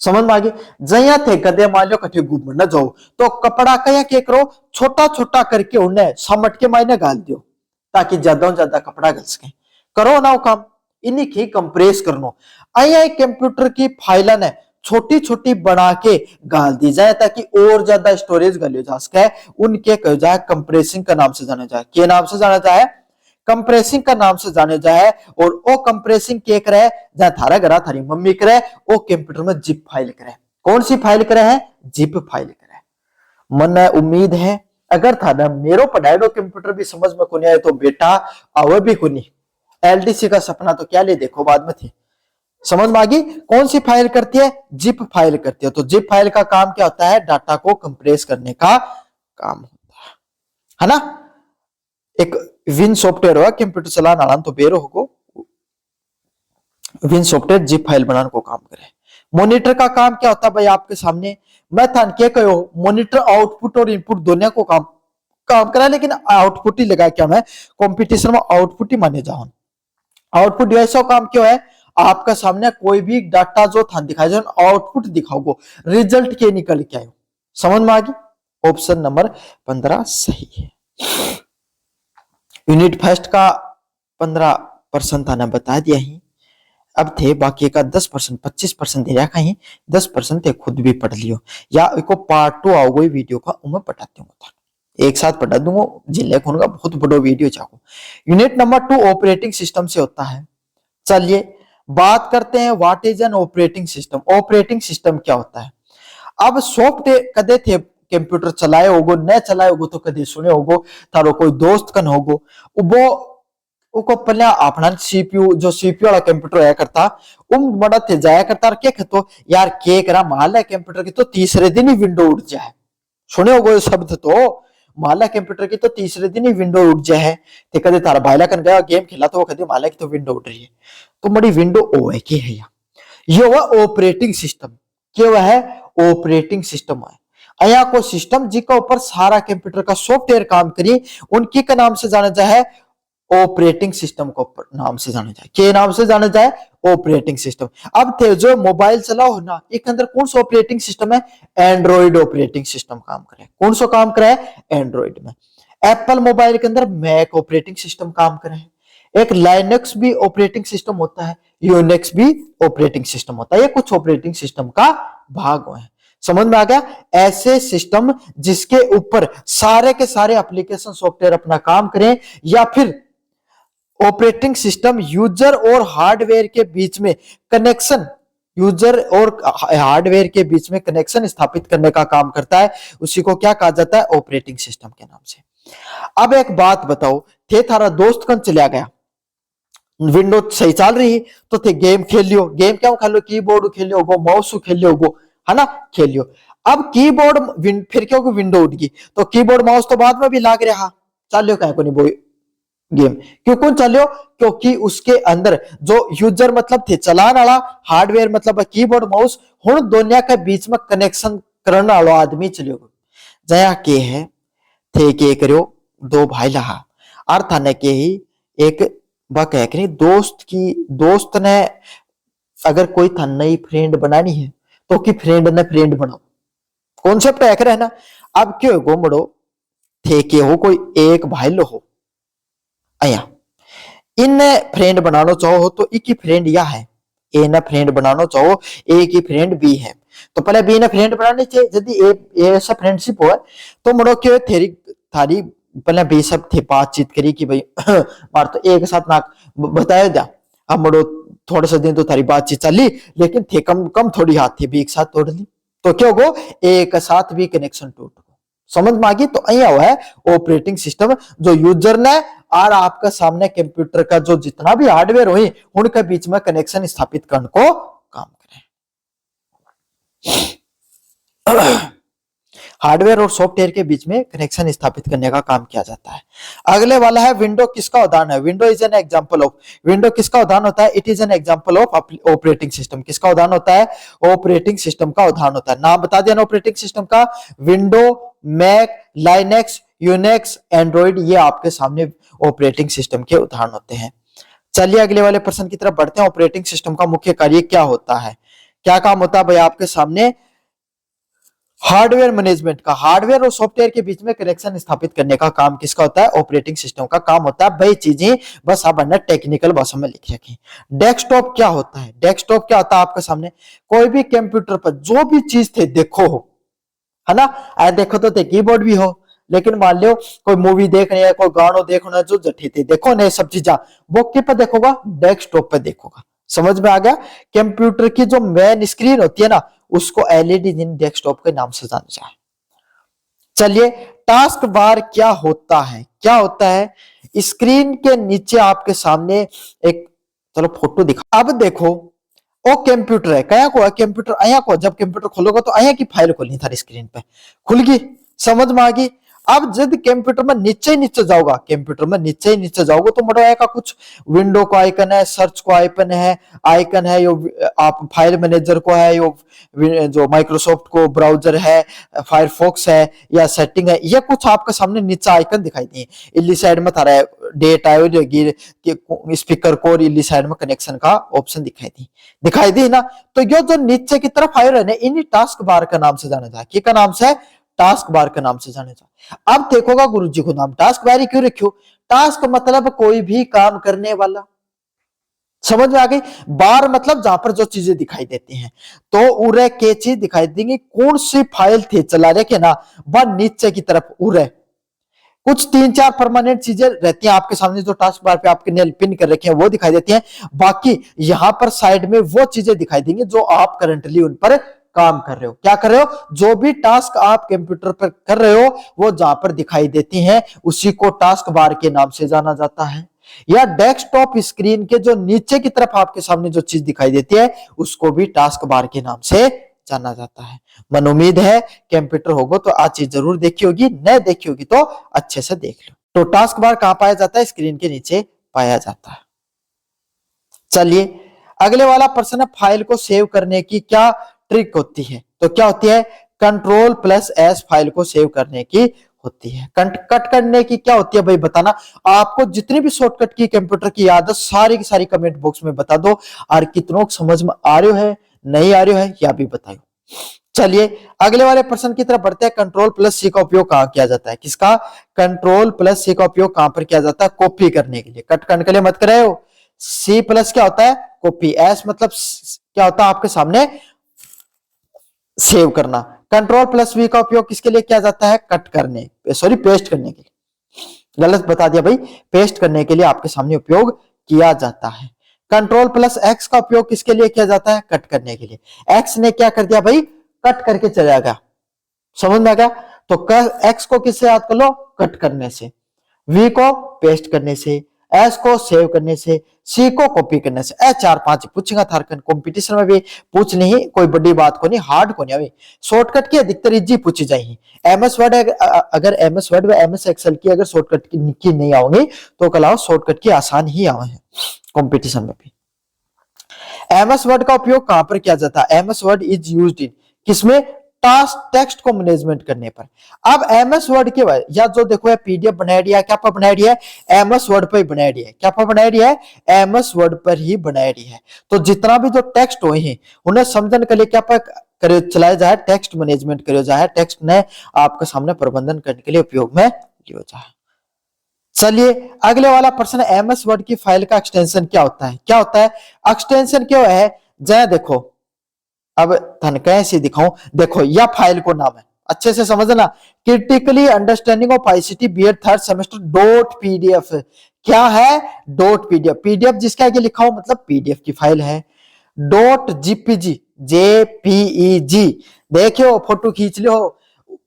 समझ में आ गई? जया थे कदे मान लो कठे घूमने जाओ, तो कपड़ा क्या क्या करो, छोटा छोटा करके उन्हें समट के मायने गाल दियो, ताकि ज्यादा ज्यादा कपड़ा घल सके। करो ना वो काम, इन्हीं की कंप्रेस करनो। आया कंप्यूटर की फाइल ने छोटी छोटी बना के गाल दी जाए, ताकि और ज्यादा स्टोरेज गलियो जा सके। उनके कहा जाए कंप्रेसिंग का नाम से जाना जाए। के नाम से जाना जाए? कंप्रेसिंग का नाम से जाने जाए। और वो कंप्रेसिंग के करे, जहां थारा घरा थारी मम्मी करे, वो कंप्यूटर में जिप फाइल करे। कौन सी फाइल करे है? जिप फाइल करे। मन उम्मीद है अगर थारा मेरो पढ़ाएडो कंप्यूटर भी समझ में को नहीं आए, तो बेटा आवे भी को नहीं, एलडीसी का सपना तो क्या ले देखो बाद में थी। समझ में आ गई? कौन सी फाइल करती है? जिप फाइल करती है। तो जिप फाइल का काम क्या होता है? डाटा को कंप्रेस करने का काम होता है ना। एक विन सॉफ्टवेयर हुआ कंप्यूटर चलाने वाला, तो बेरो होगो विन सॉफ्टवेयर जिप फाइल बनाने को काम करे। मॉनिटर का काम क्या होता है भाई आपके सामने, मैं था क्या कहो, मॉनिटर आउटपुट और इनपुट दोनों को काम करा, लेकिन आउटपुट ही लगा क्या, मैं कंपटीशन में आउटपुट ही माने जाऊं। आउटपुट डिवाइस का काम क्यों है? आपका सामने कोई भी डाटा जो था दिखाई जाए, आउटपुट दिखाओगे, रिजल्ट के निकल के आयो। समझ में आ गई? ऑप्शन नंबर 15 सही है। यूनिट फर्स्ट का 15 परसेंट थाने बता दिया ही। अब थे बाकी का 10% 25% दे रखा ही, 10% थे खुद भी पढ़ लियो या इको पार्ट 2 आओ गई वीडियो का उमें पढ़ाती हूँ, एक साथ पढ़ा दूंगा जिले खून का बहुत बड़ा वीडियो चाहो। यूनिट नंबर 2 ऑपरेटिंग सिस्टम से होता है। चलिए बात करते हैं what is an operating system. Operating system क्या होता है। अब सॉफ्टवेयर कदे थे कंप्यूटर चलाए होगो न चलाए होगो तो कदे सुने होगो, थारो कोई दोस्त कन होगो वो पहले अपना सीपीयू जो सीपीयू वाला कंप्यूटर आया करता बड़ा थे जाया करता क्या कहतो यार के करा माल है कंप्यूटर की तो तीसरे दिन ही विंडो उठ जाए, सुने होगो शब्द तो माला कंप्यूटर की तो तीसरे दिन ही विंडो उठ जाए ते कदे तारा भाईला कन गया गेम खेला तो वो कदे माला की तो विंडो उठ रही है तो बड़ी विंडो ओ है की है ये वह ऑपरेटिंग सिस्टम क्या वह है ऑपरेटिंग सिस्टम है अया को सिस्टम जिसका ऊपर सारा कंप्यूटर का सॉफ्टवेयर काम करी उनकी का नाम से जाना जाए ऑपरेटिंग सिस्टम को नाम से जाना जाए, के नाम से जाना जाए ऑपरेटिंग सिस्टम। अब थे जो मोबाइल चलाओ ना एक अंदर कौन सा ऑपरेटिंग सिस्टम है, एंड्रॉइड ऑपरेटिंग सिस्टम काम करे। कौन सा काम करे एंड्रॉइड में। एप्पल मोबाइल के अंदर मैक ऑपरेटिंग सिस्टम काम करे। एक लाइनक्स भी ऑपरेटिंग सिस्टम होता है, यूनिक्स भी ऑपरेटिंग सिस्टम होता है, ये कुछ ऑपरेटिंग सिस्टम का भाग है। समझ में आ गया। ऐसे सिस्टम जिसके ऊपर सारे के सारे एप्लीकेशन सॉफ्टवेयर अपना काम करें या फिर ऑपरेटिंग सिस्टम यूजर और हार्डवेयर के बीच में कनेक्शन यूजर और हार्डवेयर के बीच में कनेक्शन स्थापित करने का काम करता है, उसी को क्या कहा जाता है ऑपरेटिंग सिस्टम के नाम से। अब एक बात बताओ थे थारा दोस्त कन चला गया विंडो सही चल रही तो थे गेम खेल लियो, गेम क्या खेलो कीबोर्ड खेल लियो गो माउस खेल लियो गो है ना खेल लियो। अब कीबोर्ड फिर क्या विंडो उठ गई तो कीबोर्ड माउस तो बाद में भी लाग रहा चल लियो क्या को नहीं बोई गेम क्यों कौन चलियो क्योंकि उसके अंदर जो यूजर मतलब थे चलाने वाला हार्डवेयर मतलब कीबोर्ड माउस हुन दोनों के बीच में कनेक्शन करने वाला आदमी चलियो जया के है थे के करियो दो भाई लहा अर्थ आने के ही एक बात है कि दोस्त की दोस्त ने अगर कोई था नई फ्रेंड बनानी है तो कि फ्रेंड ने फ्रेंड बनाओ कॉन्सेप्ट है करे है ना। अब क्यों गोमड़ो थे के हो कोई एक भाई लो हो आया इन फ्रेंड बनाना चाहो तो एक ही फ्रेंड या है ए ने फ्रेंड बनाना चाहो एक ही फ्रेंड बी है तो पहले बी ने फ्रेंड बनानी चाहिए यदि ए ऐसा फ्रेंडशिप हो तो मरो क्यों थेरी थारी पहले बी सब थे बातचीत करी कि भाई मार तो एक साथ ना बताया जा अब मरो थोड़े से दिन तो थारी बातचीत चली लेकिन थे कम कम थोड़ी हाथ थी भी एक साथ तोड़ ली तो क्या हो एक साथ भी कनेक्शन टूट गो समझ में आ गई। तो अहिया हुआ है ऑपरेटिंग सिस्टम जो यूजर ने और आपका सामने कंप्यूटर का जो जितना भी हार्डवेयर हुई उनके बीच में कनेक्शन स्थापित करने को काम करें। हार्डवेयर और सॉफ्टवेयर के बीच में कनेक्शन स्थापित करने का काम किया जाता है। अगले वाला है विंडो किसका उदाहरण है। Window is an example of window किसका उदाहरण होता है it is an example of operating system किसका उदाहरण होता है ऑपरेटिंग सिस्टम का उदाहरण होता है। नाम बता दिया ऑपरेटिंग सिस्टम का window Mac Linux Unix Android ये आपके सामने ऑपरेटिंग सिस्टम के उदाहरण होते हैं। चलिए अगले वाले प्रश्न की तरफ बढ़ते हैं। ऑपरेटिंग सिस्टम का मुख्य कार्य क्या होता है क्या काम होता है भाई आपके सामने हार्डवेयर मैनेजमेंट का हार्डवेयर और सॉफ्टवेयर के बीच में कनेक्शन स्थापित करने का काम किसका होता है ऑपरेटिंग सिस्टम का काम होता है। भाई चीजें बस आप टेक्निकल भाषा में लिख रखें। डेस्कटॉप क्या होता है डेस्कटॉप क्या होता है आपके सामने कोई भी कंप्यूटर पर जो भी चीज थे देखो हो है ना आए देखो तो कीबोर्ड भी हो लेकिन मान लो कोई मूवी देख रहे हैं कोई गानो देखना जो जठी थे देखो ना सब चीजा वो के पर देखोगा डेस्कटॉप पे देखोगा। समझ में आ गया। कंप्यूटर की जो मेन स्क्रीन होती है ना उसको एलईडी डेस्कटॉप के नाम से जाना जाए। चलिए टास्क बार क्या होता है स्क्रीन के नीचे आपके सामने एक चलो फोटो दिखा। अब देखो वो कंप्यूटर है क्या को कंप्यूटर आया को जब कंप्यूटर खोलोगे तो आया की फाइल खोलनी था स्क्रीन पे खुल गई समझ में आ गई। अब जब कंप्यूटर में नीचे जाओगा कंप्यूटर में नीचे जाओगे तो मोटा का कुछ विंडो को आइकन है सर्च को आइकन है यो आप फाइल मैनेजर को है यो जो माइक्रोसॉफ्ट को ब्राउजर है फायरफॉक्स है या सेटिंग है ये कुछ आपके सामने नीचे आइकन दिखाई दिए इल्ली साइड में थारा डेट आयो स्पीकर को इल्ली साइड में कनेक्शन का ऑप्शन दिखाई दी ना। तो ये जो नीचे की तरफ आयो है इन्हीं टास्क बार का नाम से जाना जाए क्या नाम से टास्क बार के नाम से जाने जाए। अब देखोगा गुरुजी को नाम टास्क बार क्यों रखियो टास्क मतलब कोई भी काम करने वाला समझ में आ गई। बार मतलब जहां पर जो चीजें दिखाई देती हैं, तो उरे के चीज दिखाई देंगी, कौन सी फाइल थे चला रहे के ना, वह नीचे की तरफ उरे कुछ 3-4 परमानेंट चीजें रहती हैं आपके सामने, जो टास्क बार पे आपके नेल पिन कर रखे हैं वो दिखाई देती हैं। बाकी यहां पर साइड में वो चीजें दिखाई देंगी जो आप करंटली उन पर काम कर रहे हो। क्या कर रहे हो? जो भी टास्क आप कंप्यूटर पर कर रहे हो वो जहां पर दिखाई देती हैं उसी को टास्क बार के नाम से जाना जाता है। या डेस्कटॉप स्क्रीन के जो नीचे की तरफ आपके सामने जो चीज दिखाई देती है उसको भी टास्क बार के नाम से जाना जाता है। मन उम्मीद है कंप्यूटर होगा तो आज चीज जरूर देखी होगी, नहीं देखी होगी तो अच्छे से देख लो। तो टास्क बार कहां पाया जाता है? स्क्रीन के नीचे पाया जाता है। चलिए अगले वाला प्रश्न है, फाइल को सेव करने की क्या ट्रिक होती है? तो क्या होती है? Ctrl+S फाइल को सेव करने की होती है। कट करने की क्या होती है भाई बताना। आपको जितनी भी शॉर्टकट की कंप्यूटर की याद है सारी की सारी कमेंट बॉक्स में बता दो, और कितनों समझ में आ रहे है नहीं आ रहे है या भी बताओ। चलिए अगले वाले प्रश्न की तरफ बढ़ते हैं। Ctrl+C का उपयोग कहां किया जाता है? किसका? Ctrl+C का उपयोग कहां पर किया जाता है? कॉपी करने के लिए। कट करने के लिए मत करे हो। C प्लस क्या होता है? कॉपी। S मतलब क्या होता है आपके सामने? सेव करना। Ctrl+V का उपयोग किसके लिए किया जाता है? कट करने, सॉरी पेस्ट करने के लिए। गलत बता दिया भाई, पेस्ट करने के लिए आपके सामने उपयोग किया जाता है। Ctrl+X का उपयोग किसके लिए किया जाता है? कट करने के लिए। X ने क्या कर दिया भाई? कट करके चला गया। समझ में आ गया? तो X को किससे याद कर लो? कट करने से। V को पेस्ट करने से, S को सेव करने से, C को कॉपी करने से। 4-5 पूछेगा थारकन कंपटीशन में भी पूछ नहीं, कोई बड़ी बात को नहीं, हार्ड को नहीं। अभी शॉर्टकट की अधिकतर इजी पूछी जाएगी। एमएस वर्ड अगर एमएस वर्ड व एमएस एक्सेल की अगर शॉर्टकट की नहीं आओगी तो कल आओ शॉर्टकट की आसान ही आवे है कंपटीशन में भी। एमएस वर्ड का उपयोग कहां पर किया जाता है? MS Word is used in किसमें? टास्क टेक्स्ट को मैनेजमेंट करने पर। अब एमएस वर्ड के बाद या जो देखो पीडीएफ बनाया दिया, क्या पर बनाया दिया है? एमएस वर्ड पर ही बनाया दिया है। क्या पर बनाया दिया है? एमएस वर्ड पर ही बनाया दिया है। तो जितना भी जो टेक्स्ट हुए हैं उन्हें समझने के लिए क्या पर करे चलाया जाए? टेक्स्ट मैनेजमेंट करो जाए, टेक्स्ट ने आपके सामने प्रबंधन करने के लिए उपयोग में लिया जाए। चलिए अगले वाला प्रश्न, एमएस वर्ड की फाइल का एक्सटेंशन क्या होता है? क्या होता है एक्सटेंशन? क्यों है जय देखो, अब धन कैसे दिखाऊं, देखो यह फाइल को नाम है, अच्छे से समझना। Critically understanding of ICT BEd third semester dot PDF. क्या है? Dot PDF. पीडीएफ जिसके आगे लिखा हो मतलब पीडीएफ की फाइल है। डॉट जीपीजी, जेपीईजी, देखियो फोटो खींच लो,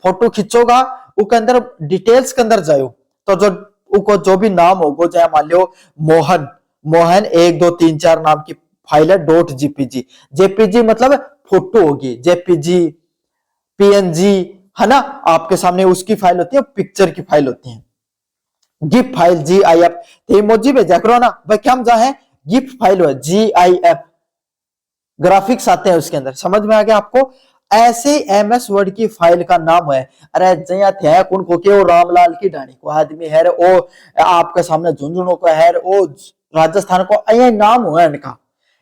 फोटो खींचोगा उसके अंदर डिटेल्स के अंदर जाओ तो जो उको जो भी नाम होगो, चाहे मान लो मोहन, मोहन 1 2 3 4 नाम की फाइल है डॉट जीपीजी। जेपीजी मतलब फोटो होगी, जेपीजी पीएनजी है ना, आपके सामने उसकी फाइल होती है, पिक्चर की फाइल होती है। गिफ फाइल जीआईएफ, तो इमोजी भेजा करो ना भाई, क्या हम है गिफ फाइल है जीआईएफ, ग्राफिक्स आते हैं उसके अंदर। समझ में आ गया आपको? ऐसे एमएस वर्ड की फाइल का नाम है, अरे जया थे कौन को के, वो रामलाल की ढाणी को आदमी है, ओ आपके सामने झुंझुनों को है, ओ राजस्थान को, ये नाम हुआ इनका।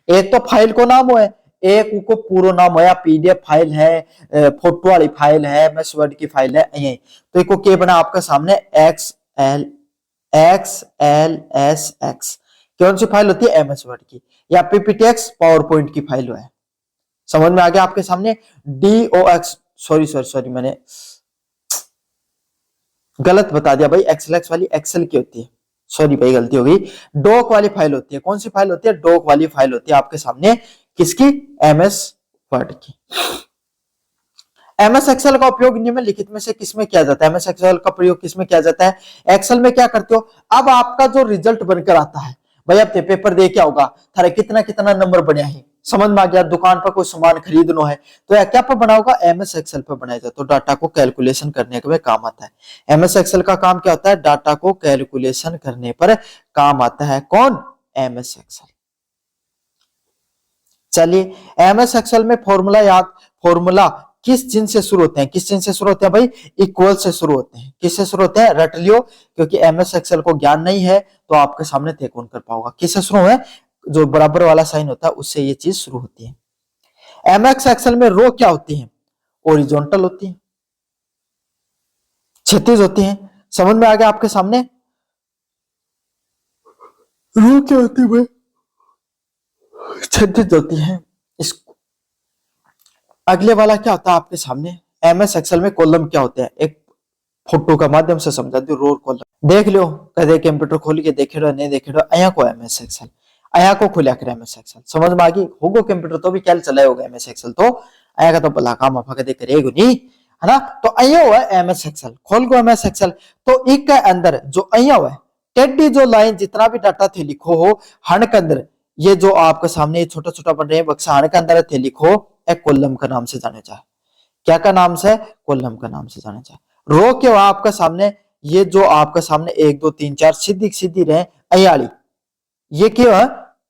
एक तो फाइल को नाम है, एक को पूरा नाम है, पीडीएफ फाइल है, फोटो वाली फाइल है, एमएस वर्ड की फाइल है, ये तो एक के बना आपके सामने XLSX। कौन सी फाइल होती है? एमएस वर्ड की। या पीपीटीएक्स पावर पॉइंट की फाइल है। समझ में आ गया आपके सामने? DOX, सॉरी सॉरी सॉरी मैंने गलत बता दिया भाई, एक्सएलएक्स वाली एक्सेल की होती है, सॉरी भाई गलती हो गई। डॉक वाली फाइल होती है। कौन सी फाइल होती है? डॉक वाली फाइल होती है आपके सामने, किसकी? एमएस वर्ड की। एमएस एक्सेल का उपयोग निम्नलिखित में से किसमें किया जाता है? एमएस एक्सेल का प्रयोग किसमें किया जाता है? एक्सेल में क्या करते हो, अब आपका जो रिजल्ट बनकर आता है भाई, अब पेपर दे क्या होगा थारे कितना कितना नंबर बने हैं, समझ में आ गया? दुकान पर कोई सामान खरीदना है तो यह क्या पर बना होगा? एमएस एक्सेल पर बनाया जाता है। तो डाटा को कैलकुलेशन करने में काम आता है। एमएस एक्सेल का काम क्या होता है? डाटा को कैलकुलेशन करने पर काम आता है। कौन? MS Excel. चलिए एमएस एक्सेल में फॉर्मूला याद, फॉर्मूला किस चिन्ह से शुरू होते हैं? किस चिन्ह से शुरू होते हैं भाई? इक्वल से शुरू होते हैं। किससे शुरू होते हैं? रट लियो, क्योंकि एमएस एक्सेल को ज्ञान नहीं है तो आपके सामने थे कौन कर पाओगा। किससे शुरू है? जो बराबर वाला साइन होता है उससे ये चीज शुरू होती है। एमएस एक्सेल में रो क्या होती है? ओरिजोनटल होती है, क्षैतिज होती है। समझ में आ गया आपके सामने? रो क्या होती है भाई? क्षतित होती है। इस अगले वाला क्या होता है आपके सामने, एमएस एक्सेल में कॉलम क्या होते हैं, एक फोटो का माध्यम से समझा दो। रो कॉलम देख लो, कदे कंप्यूटर खोल के देखे रहो नहीं देखे रहो, अया को एमएस एक्सेल, अया को खुला कर एमएस एक्सेल समझ में आ गई होगो। कंप्यूटर तो भी क्या चलाए होगा एमएस एक्सेल, तो अया का तो भला काम आप कदे करेगा नहीं, है ना। तो अया हुआ एमएस एक्सेल, खोल को एमएस एक्सेल, तो एक के अंदर जो अया हुआ टेडी जो लाइन जितना भी डाटा थे लिखो हो, हण के अंदर ये जो आपके सामने छोटा छोटा बन रहे हैं बक्सा, हण के अंदर थे लिखो एक कॉलम का नाम से जाने जाए, क्या का नाम से, कॉलम का नाम से जाना जाए। रो के वहां आपका सामने ये जो आपका सामने 1 2 3 4 सीधी सीधी रहे अयाली, ये क्या है,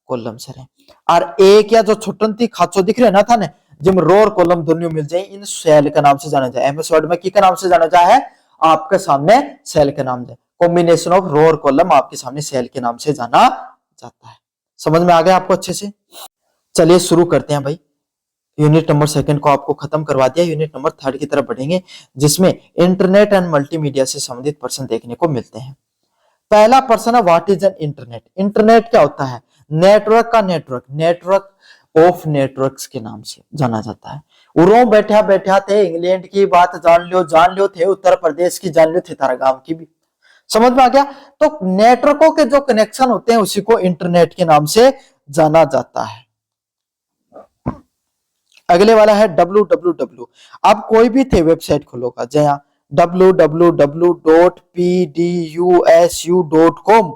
कॉलम से रहे। और एक या जो छोटन खाचो दिख रहे ना था ने, जिम रो और कॉलम दोनों मिल जाए, इन सेल का नाम से जाना जाए। एमएस वर्ड में की का नाम से जाना जाए है, आपके सामने सेल के नाम से, कॉम्बिनेशन ऑफ रो और कॉलम आपके सामने सेल के नाम से जाना जाता है। समझ में आ गया आपको अच्छे से। चलिए शुरू करते हैं भाई। यूनिट नंबर 2 को आपको खत्म करवा दिया, यूनिट नंबर 3 की तरफ बढ़ेंगे, जिसमें इंटरनेट एंड मल्टीमीडिया से संबंधित प्रश्न देखने को मिलते हैं। पहला प्रश्न है what is an internet. Internet क्या होता है, नेटवर्क का नेटवर्क, नेटवर्क ऑफ नेटवर्क्स के नाम से जाना जाता है। उरो बैठा बैठा थे इंग्लैंड की बात जान लियो थे, उत्तर प्रदेश की जान लियो थे, तारा गांव की भी समझ में आ गया। तो नेटवर्कों के जो कनेक्शन होते हैं उसी को इंटरनेट के नाम से जाना जाता है। अगले वाला है www। आप कोई भी थे वेबसाइट खोलोगा जया www.pdusu.com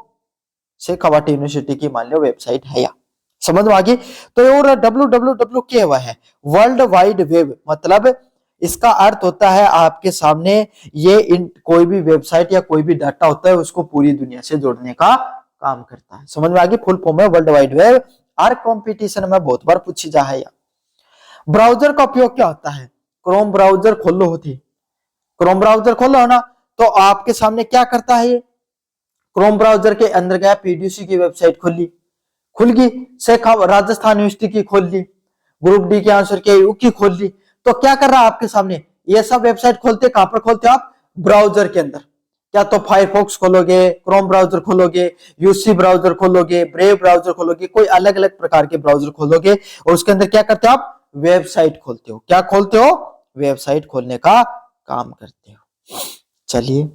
से कवाटी यूनिवर्सिटी की मान लो वेबसाइट है, या समझ में आ गई। तो और www क्या हुआ है, वर्ल्ड वाइड वेब, मतलब इसका अर्थ होता है आपके सामने ये कोई भी वेबसाइट या कोई भी डाटा होता है उसको पूरी दुनिया से जोड़ने का काम करता है। समझ में आ गई, फुल फॉर्म है वर्ल्ड वाइड वेब। और कंपटीशन में बहुत बार पूछी जा है। ब्राउजर का उपयोग क्या होता है, क्रोम ब्राउजर खोलो होती, क्रोम ब्राउजर खोलो ना, तो आपके सामने क्या करता है, ये क्रोम ब्राउजर के अंदर गया, पीडीसी की वेबसाइट खोली, खुल गई, से राजस्थान यूनिवर्सिटी की खोल ली, ग्रुप डी के आंसर के यू की खोल ली। तो क्या कर रहा है आपके सामने, ये सब वेबसाइट खोलते कहां पर खोलते हो आप, ब्राउजर के अंदर। क्या तो फायरफॉक्स खोलोगे, क्रोम ब्राउजर खोलोगे, यूसी ब्राउजर खोलोगे, ब्रेव ब्राउजर खोलोगे, कोई अलग अलग प्रकार के ब्राउजर खोलोगे और उसके अंदर क्या करते हो आप, वेबसाइट खोलते हो। क्या खोलते हो, वेबसाइट खोलने का काम करते हो। चलिए,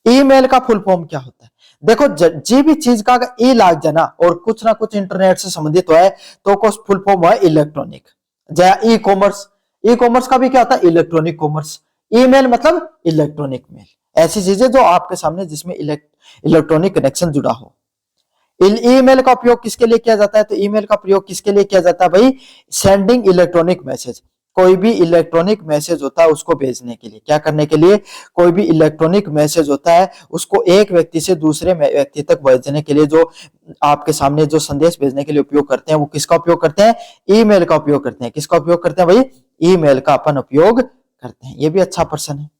ईमेल का फुल फॉर्म क्या होता है, देखो जी भी चीज का अगर ई लाग जाना और कुछ ना कुछ इंटरनेट से संबंधित है तो को फुल फॉर्म है इलेक्ट्रॉनिक। जैसे ई कॉमर्स, ई कॉमर्स का भी क्या होता है, इलेक्ट्रॉनिक कॉमर्स। ईमेल मतलब इलेक्ट्रॉनिक मेल, ऐसी चीजें जो आपके सामने जिसमें इलेक्ट्रॉनिक कनेक्शन जुड़ा हो। ईमेल का उपयोग किसके लिए किया जाता है, तो ईमेल का प्रयोग किसके लिए किया जाता है भाई, सेंडिंग इलेक्ट्रॉनिक मैसेज। कोई भी इलेक्ट्रॉनिक मैसेज होता है उसको भेजने के लिए, क्या करने के लिए, कोई भी इलेक्ट्रॉनिक मैसेज होता है उसको एक व्यक्ति से दूसरे व्यक्ति तक भेजने के लिए, जो आपके सामने जो संदेश भेजने के लिए उपयोग करते हैं वो किसका उपयोग करते हैं, ईमेल का उपयोग करते हैं। किसका उपयोग करते हैं भाई, ईमेल का अपन उपयोग करते हैं। ये भी अच्छा प्रश्न है।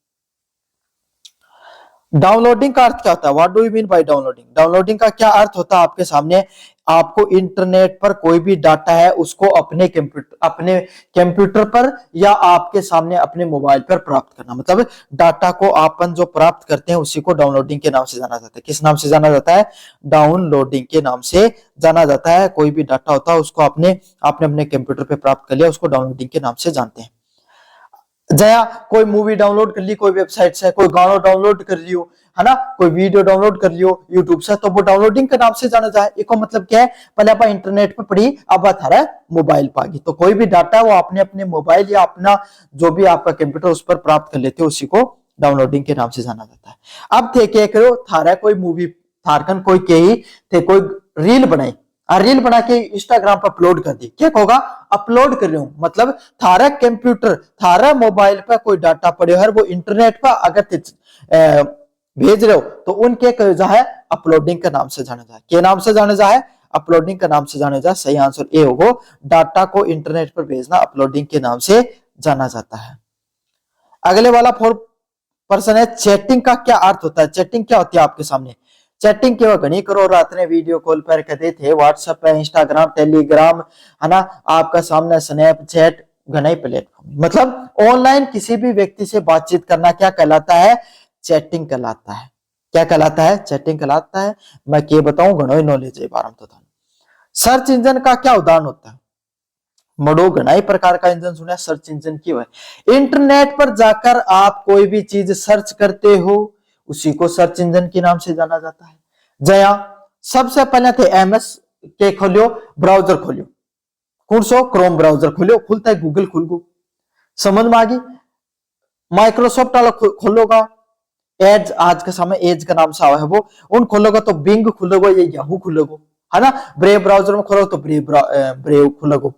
डाउनलोडिंग का अर्थ क्या होता है, what do you mean by downloading. Downloading का क्या अर्थ होता है आपके सामने, आपको इंटरनेट पर कोई भी डाटा है उसको अपने कंप्यूटर पर या आपके सामने अपने मोबाइल पर प्राप्त करना, मतलब डाटा को अपन जो प्राप्त करते हैं उसी को डाउनलोडिंग के नाम से जाना जाता है। किस नाम से जाना जाता है, डाउनलोडिंग के नाम से जाना जाता है। कोई भी डाटा होता है उसको आपने अपने कंप्यूटर पे प्राप्त कर लिया, उसको डाउनलोडिंग के नाम से जानते हैं। जया कोई मूवी डाउनलोड कर ली कोई वेबसाइट से, कोई गाना डाउनलोड कर लियो, है ना, कोई वीडियो डाउनलोड कर लियो यूट्यूब से, तो वो डाउनलोडिंग के नाम से जाना जाए। इसको मतलब क्या है, पहले आप इंटरनेट पे पढ़ी, अब थारा मोबाइल पर आ गई, तो कोई भी डाटा वो आपने अपने मोबाइल या अपना जो भी आपका कंप्यूटर उस पर प्राप्त कर लेते हो उसी को डाउनलोडिंग के नाम से जाना जाता है। अब थे क्या करो, थारा कोई मूवी थारकन कोई के ही थे कोई रील बनाई, रील बना के इंस्टाग्राम पर अपलोड कर दी, क्या होगा, अपलोड कर रहे हो, मतलब थारा कंप्यूटर थारा मोबाइल पर कोई डाटा पड़े है वो इंटरनेट पर अगर भेज रहे हो तो उनके जो है अपलोडिंग का नाम से जाना जाए। क्या नाम से जाना जाए, अपलोडिंग का नाम से जाना जाए। सही आंसर ए होगा, डाटा को इंटरनेट पर भेजना अपलोडिंग के नाम से जाना जाता है। अगले वाला 4 प्रश्न है, चैटिंग का क्या अर्थ होता है। चैटिंग क्या होती है आपके सामने, चैटिंग केवल घनी करो रात ने वीडियो कॉल पर कहते थे, व्हाट्सएप है, इंस्टाग्राम, टेलीग्राम, है ना, आपका सामने स्नैपचैट, घना प्लेटफॉर्म, मतलब ऑनलाइन किसी भी व्यक्ति से बातचीत करना क्या कहलाता है, चैटिंग कहलाता है। क्या कहलाता है, चैटिंग कहलाता है। मैं क्या बताऊं, घणो नॉलेज है बारे में तो। सर्च इंजन का क्या उदाहरण होता है? मडो घनाई प्रकार का इंजन सुना है, सर्च इंजन क्यों है? इंटरनेट पर जाकर आप कोई भी चीज सर्च करते हो, उसी को सर्च इंजन के नाम से जाना जाता है। जया सबसे पहले थे एमएस के खोलियो, ब्राउजर खोलियो, कौन सो क्रोम ब्राउजर खोलियो, खुलता है गूगल खुल गो, समझ में आ गई। माइक्रोसॉफ्ट वाला खोलोगा, एज आज के समय एज का नाम से आवा है वो, उन खोलोगा तो बिंग खुलोगा या याहू खुलोगा, है ना। ब्रेव ब्राउजर में खोलो तो ब्रेव खुलोगा।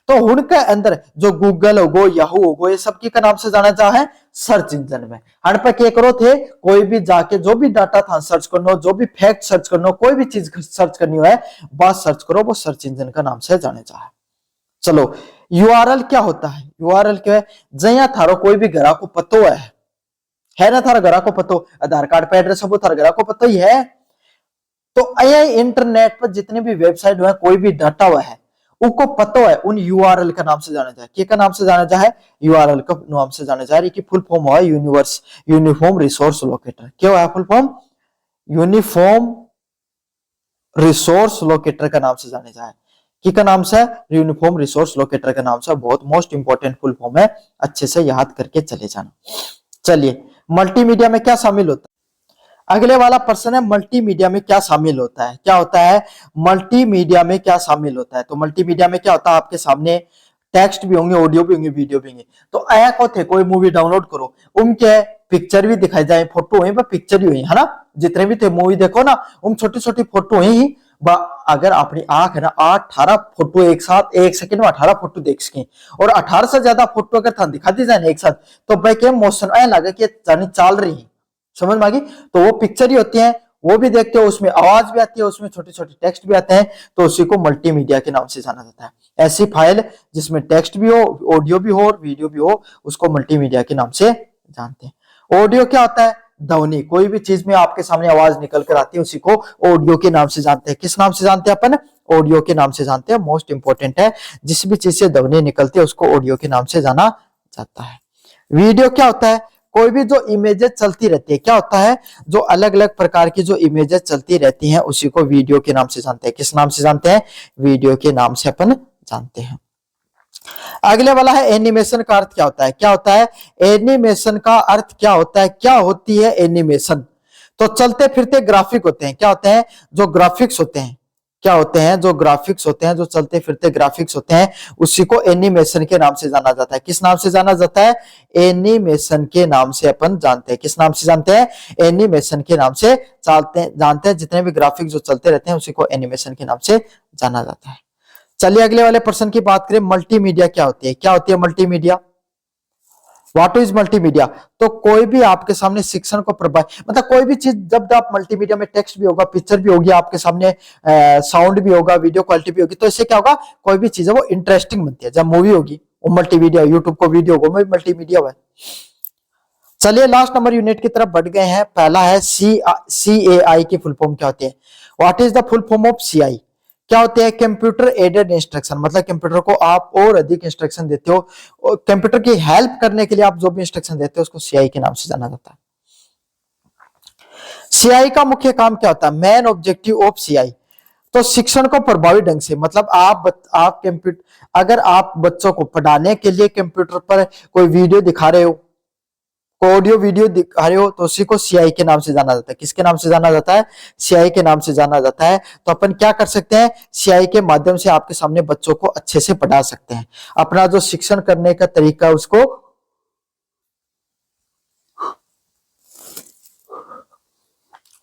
तो उनके अंदर जो गूगल होगो, याहू होगो, ये सब की का नाम से जाना जा है सर्च इंजन में। हन पे क्या करो थे, कोई भी जाके जो भी डाटा था सर्च करना, जो भी फैक्ट सर्च करना, कोई भी चीज सर्च करनी है, बात सर्च करो, वो सर्च इंजन का नाम से जाने जा है। चलो यूआरएल क्या होता है? यूआरएल क्या है? जया थारो कोई भी ग्राहक को पतो है ना, थारा ग्राहक को पतो, आधार कार्ड पे एड्रेस है, थारा ग्राहक को पतो ही है। तो अया इंटरनेट पर जितने भी वेबसाइट हुआ है, कोई भी डाटा हुआ है, उनको पता है, उन यूआरएल का नाम से जाना जाए। क्या का नाम से जाना जाए? यूआरएल का नाम से जाना जाए। कि फुल फॉर्म है यूनिफॉर्म रिसोर्स लोकेटर। क्या है full form? Uniform resource locator का नाम से जाने जाए। की का नाम से? यूनिफॉर्म रिसोर्स लोकेटर का नाम से। बहुत मोस्ट इंपॉर्टेंट फुल फॉर्म है, अच्छे से याद करके चले जाना। चलिए मल्टीमीडिया में क्या शामिल होता है? अगले वाला प्रश्न है, मल्टीमीडिया में क्या शामिल होता है? क्या होता है मल्टीमीडिया में? क्या शामिल होता है? तो मल्टीमीडिया में क्या होता है, आपके सामने टेक्स्ट भी होंगे, ऑडियो भी होंगे, वीडियो भी होंगे। तो आया को थे कोई मूवी डाउनलोड करो, उनके पिक्चर भी दिखाई जाए, फोटो हुई, पिक्चर ही हुई, है ना। जितने भी थे मूवी देखो ना, उन छोटी छोटी फोटो ही। अगर अपनी आंख है ना, 18 फोटो एक साथ, एक सेकंड में 18 फोटो देख सके, और 18 से ज्यादा फोटो अगर था दिखा दी जाए एक साथ, तो भाई क्या मोशन आया लगे कि जानी चाल रही है, समझ में आ गई। तो वो पिक्चर ही होती है, वो भी देखते हो, उसमें आवाज भी आती है, उसमें छोटे छोटे टेक्स्ट भी आते हैं, तो उसी को मल्टीमीडिया के नाम से जाना जाता है। ऐसी फाइल जिसमें टेक्स्ट भी हो, ऑडियो भी हो और वीडियो भी हो, उसको मल्टीमीडिया के नाम से जानते हैं। ऑडियो क्या होता है? ध्वनि, कोई भी चीज में आपके सामने आवाज निकल कर आती है, उसी को ऑडियो के नाम से जानते हैं। किस नाम से जानते हैं अपन? ऑडियो के नाम से जानते हैं। मोस्ट इंपॉर्टेंट है, जिस भी चीज से ध्वनि निकलती है उसको ऑडियो के नाम से जाना जाता है। वीडियो क्या होता है? कोई भी जो इमेजेस चलती रहती है, क्या होता है? जो अलग अलग प्रकार की जो इमेजेस चलती रहती हैं, उसी को वीडियो के नाम से जानते हैं। किस नाम से जानते हैं? वीडियो के नाम से अपन जानते हैं। अगले वाला है एनिमेशन का अर्थ क्या होता है? क्या होता है एनिमेशन का अर्थ? क्या होता है, क्या होती है एनिमेशन? तो चलते फिरते ग्राफिक होते हैं। क्या होते हैं? जो ग्राफिक्स होते हैं। क्या होते हैं? जो ग्राफिक्स होते हैं, जो चलते फिरते ग्राफिक्स होते हैं, उसी को एनिमेशन के नाम से जाना जाता है। किस नाम से जाना जाता है? एनिमेशन के नाम से अपन जानते हैं। किस नाम से जानते हैं? एनिमेशन के नाम से जानते हैं। जितने भी ग्राफिक्स जो चलते रहते हैं, उसी को एनिमेशन के नाम से जाना जाता है। चलिए अगले वाले प्रश्न की बात करें, मल्टीमीडिया क्या होती है? क्या होती है मल्टीमीडिया? What is multimedia? तो कोई भी आपके सामने शिक्षण को मतलब कोई भी चीज, जब आप मल्टीमीडिया में टेक्स्ट भी होगा, पिक्चर भी होगी आपके सामने, साउंड भी होगा, वीडियो क्वालिटी भी होगी, तो इससे क्या होगा? कोई भी चीज है वो इंटरेस्टिंग बनती है। जब मूवी होगी वो मल्टीमीडिया, यूट्यूब को वीडियो होगा मल्टीमीडिया है। चलिए लास्ट नंबर यूनिट की तरफ बढ़ गए हैं। पहला है CAI की फुल फॉर्म क्या होती है? What is the full form of CI? क्या होते हैं? कंप्यूटर एडेड इंस्ट्रक्शन, मतलब कंप्यूटर को आप और अधिक इंस्ट्रक्शन देते हो, और कंप्यूटर की हेल्प करने के लिए आप जो भी इंस्ट्रक्शन देते हो, उसको CI के नाम से जाना जाता है। CI का मुख्य काम क्या होता है? मेन ऑब्जेक्टिव ऑफ CI, तो शिक्षण को प्रभावी ढंग से, मतलब आप कंप्यूटर, अगर आप बच्चों को पढ़ाने के लिए कंप्यूटर पर कोई वीडियो दिखा रहे हो, ऑडियो वीडियो दिखा रहे हो, तो उसी को CI के नाम से जाना जाता है। किसके नाम से जाना जाता है? CI के नाम से जाना जाता है। तो अपन क्या कर सकते हैं? CI के माध्यम से आपके सामने बच्चों को अच्छे से पढ़ा सकते हैं, अपना जो शिक्षण करने का तरीका उसको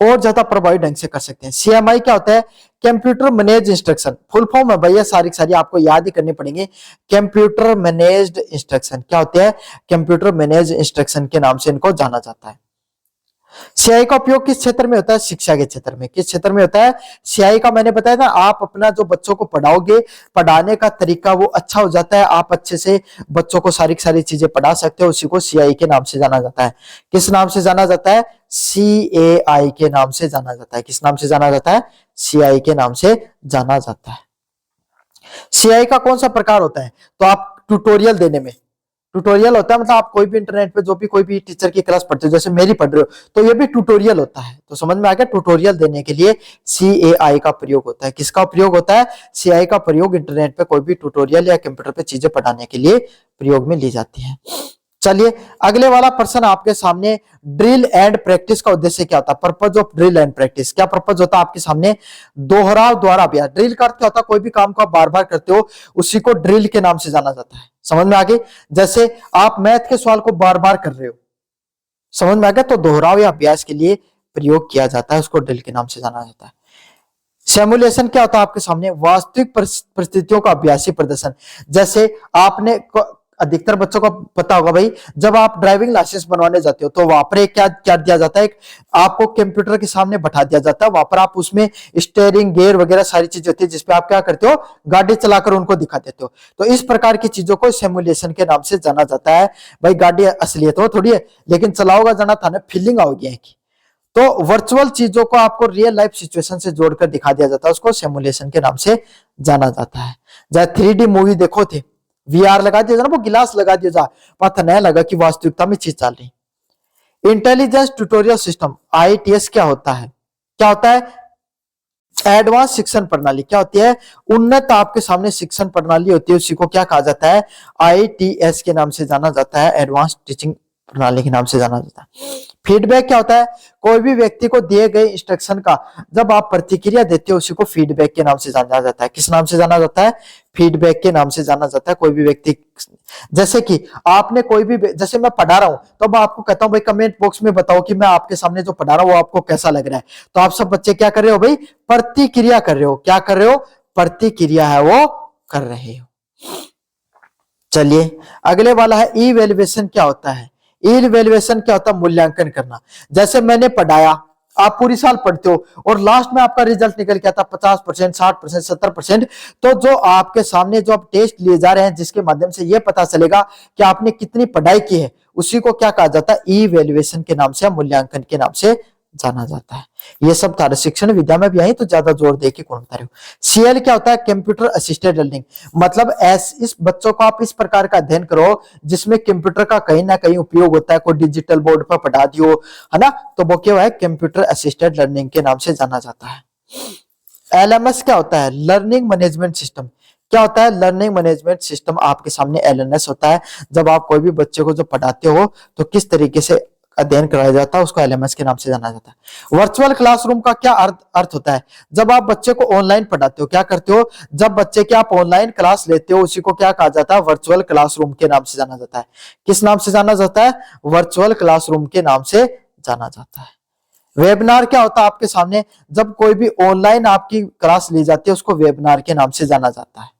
और ज्यादा प्रभावी ढंग से कर सकते हैं। CMI क्या होता है? Computer manage instruction, full form है भैया, सारी आपको याद ही करनी पड़ेंगे। कंप्यूटर मैनेज्ड इंस्ट्रक्शन क्या होते हैं? कंप्यूटर मैनेज इंस्ट्रक्शन के नाम से इनको जाना जाता है। CI का उपयोग किस क्षेत्र में होता है? शिक्षा के क्षेत्र में। किस क्षेत्र में होता है? CI का मैंने बताया था, आप अपना जो बच्चों को पढ़ाओगे, पढ़ाने का तरीका वो अच्छा हो जाता है, आप अच्छे से बच्चों को सारी चीजें पढ़ा सकते हो, उसी को CI के नाम से जाना जाता है। किस नाम से जाना जाता है? CAI के नाम से जाना जाता है। किस नाम से जाना जाता है? CI के नाम से जाना जाता है। CI का कौन सा प्रकार होता है? तो आप ट्यूटोरियल देने में, ट्यूटोरियल होता है मतलब आप कोई भी इंटरनेट पे जो भी कोई भी टीचर की क्लास पढ़ते हो, जैसे मेरी पढ़ रहे हो, तो ये भी ट्यूटोरियल होता है। तो समझ में आ गया, ट्यूटोरियल देने के लिए CAI का प्रयोग होता है। किसका प्रयोग होता है? CAI का प्रयोग इंटरनेट पे कोई भी ट्यूटोरियल या कंप्यूटर पे चीजें पढ़ाने के लिए प्रयोग में ली जाती है। चलिए अगले वाला प्रश्न आपके सामने, ड्रिल एंड प्रैक्टिस का उद्देश्य क्या होता है? Purpose of drill and practice, क्या पर्पज होता है आपके सामने? दोहराव द्वारा अभ्यास। ड्रिल का अर्थ क्या होता है? कोई भी काम को आप बार बार करते हो उसी को ड्रिल के नाम से जाना जाता है। समझ में आ गई? जैसे आप मैथ के सवाल को बार बार कर रहे हो, समझ में आ गया, तो दोहराव या अभ्यास के लिए प्रयोग किया जाता है, उसको ड्रिल के नाम से जाना जाता है। सिमुलेशन क्या होता है आपके सामने? वास्तविक परिस्थितियों का अभ्यासी प्रदर्शन। जैसे आपने अधिकतर बच्चों को पता होगा भाई, जब आप ड्राइविंग लाइसेंस बनवाने जाते हो तो वहां पर क्या क्या दिया जाता है? आपको कंप्यूटर के सामने बैठा दिया जाता है, वहां पर आप उसमें स्टीयरिंग, गियर वगैरह सारी चीजें होती है, जिसपे आप क्या करते हो? गाड़ी चलाकर उनको दिखा देते हो। तो इस प्रकार की चीजों को सिमुलेशन के नाम से जाना जाता है। भाई गाड़ी असलियत हो थोड़ी है, लेकिन चलाओगा जाना था ना, फीलिंग आओगी है की। तो वर्चुअल चीजों को आपको रियल लाइफ सिचुएशन से जोड़कर दिखा दिया जाता है, उसको सिमुलेशन के नाम से जाना जाता है। जैसे 3D मूवी देखो थे, VR लगा दिया ना, वो गिलास लगा दिया जा, पता नहीं लगा कि वास्तविकता में चीज चल रही। इंटेलिजेंस ट्यूटोरियल सिस्टम, ITS क्या होता है? क्या होता है? एडवांस शिक्षण प्रणाली। क्या होती है? उन्नत आपके सामने शिक्षण प्रणाली होती है, उसी को क्या कहा जाता है? ITS के नाम से जाना जाता है, एडवांस टीचिंग प्रणाली के नाम से जाना जाता है। फीडबैक क्या होता है? कोई भी व्यक्ति को दिए गए इंस्ट्रक्शन का जब आप प्रतिक्रिया देते हो उसी को फीडबैक के नाम से जाना जाता है। किस नाम से जाना जाता है? फीडबैक के नाम से जाना जाता है। कोई भी व्यक्ति, जैसे कि आपने कोई भी, जैसे मैं पढ़ा रहा हूं तो मैं आपको कहता हूं भाई कमेंट बॉक्स में बताओ कि मैं आपके सामने जो पढ़ा रहा हूं वो आपको कैसा लग रहा है। तो आप सब बच्चे क्या कर रहे हो भाई? प्रतिक्रिया कर रहे हो। क्या कर रहे हो? प्रतिक्रिया है वो कर रहे हो। चलिए अगले वाला है इवैल्यूएशन। क्या होता है? इवैल्यूएशन क्या होता है? मूल्यांकन करना। जैसे मैंने पढ़ाया, आप पूरी साल पढ़ते हो और लास्ट में आपका रिजल्ट निकल के आता 50%, 60%, 70%, तो जो आपके सामने जो आप टेस्ट लिए जा रहे हैं जिसके माध्यम से यह पता चलेगा कि आपने कितनी पढ़ाई की है, उसी को क्या कहा जाता है? इवैल्यूएशन के नाम से, मूल्यांकन के नाम से जाना जाता है। ये सब था शिक्षण विद्या में भी आई तो ज्यादा जोर देके कौन बता रहे हो। CL क्या होता है? Computer assisted learning. मतलब इस बच्चों को आप इस प्रकार का अध्ययन करो जिसमें कंप्यूटर का कहीं ना कहीं उपयोग होता है, कोई डिजिटल बोर्ड पर पढ़ा दियो, है ना, तो वो क्या है? कंप्यूटर असिस्टेड लर्निंग के नाम से जाना जाता है। LMS क्या होता है? Learning management system. क्या होता है? लर्निंग मैनेजमेंट सिस्टम आपके सामने LMS होता है। जब आप कोई भी बच्चे को जो पढ़ाते हो तो किस तरीके से अध्ययन कराया जाता है उसको LMS के नाम से जाना जाता है। वर्चुअल क्लासरूम का क्या अर्थ होता है? जब आप बच्चे को ऑनलाइन पढ़ाते हो, क्या करते हो? जब बच्चे की आप ऑनलाइन क्लास लेते हो उसी को क्या कहा जाता है? वर्चुअल क्लासरूम के नाम से जाना जाता है। किस नाम से जाना जाता है? वर्चुअल क्लासरूम के नाम से जाना जाता है। वेबिनार क्या होता है आपके सामने? जब कोई भी ऑनलाइन आपकी क्लास ली जाती है उसको वेबिनार के नाम से जाना जाता है।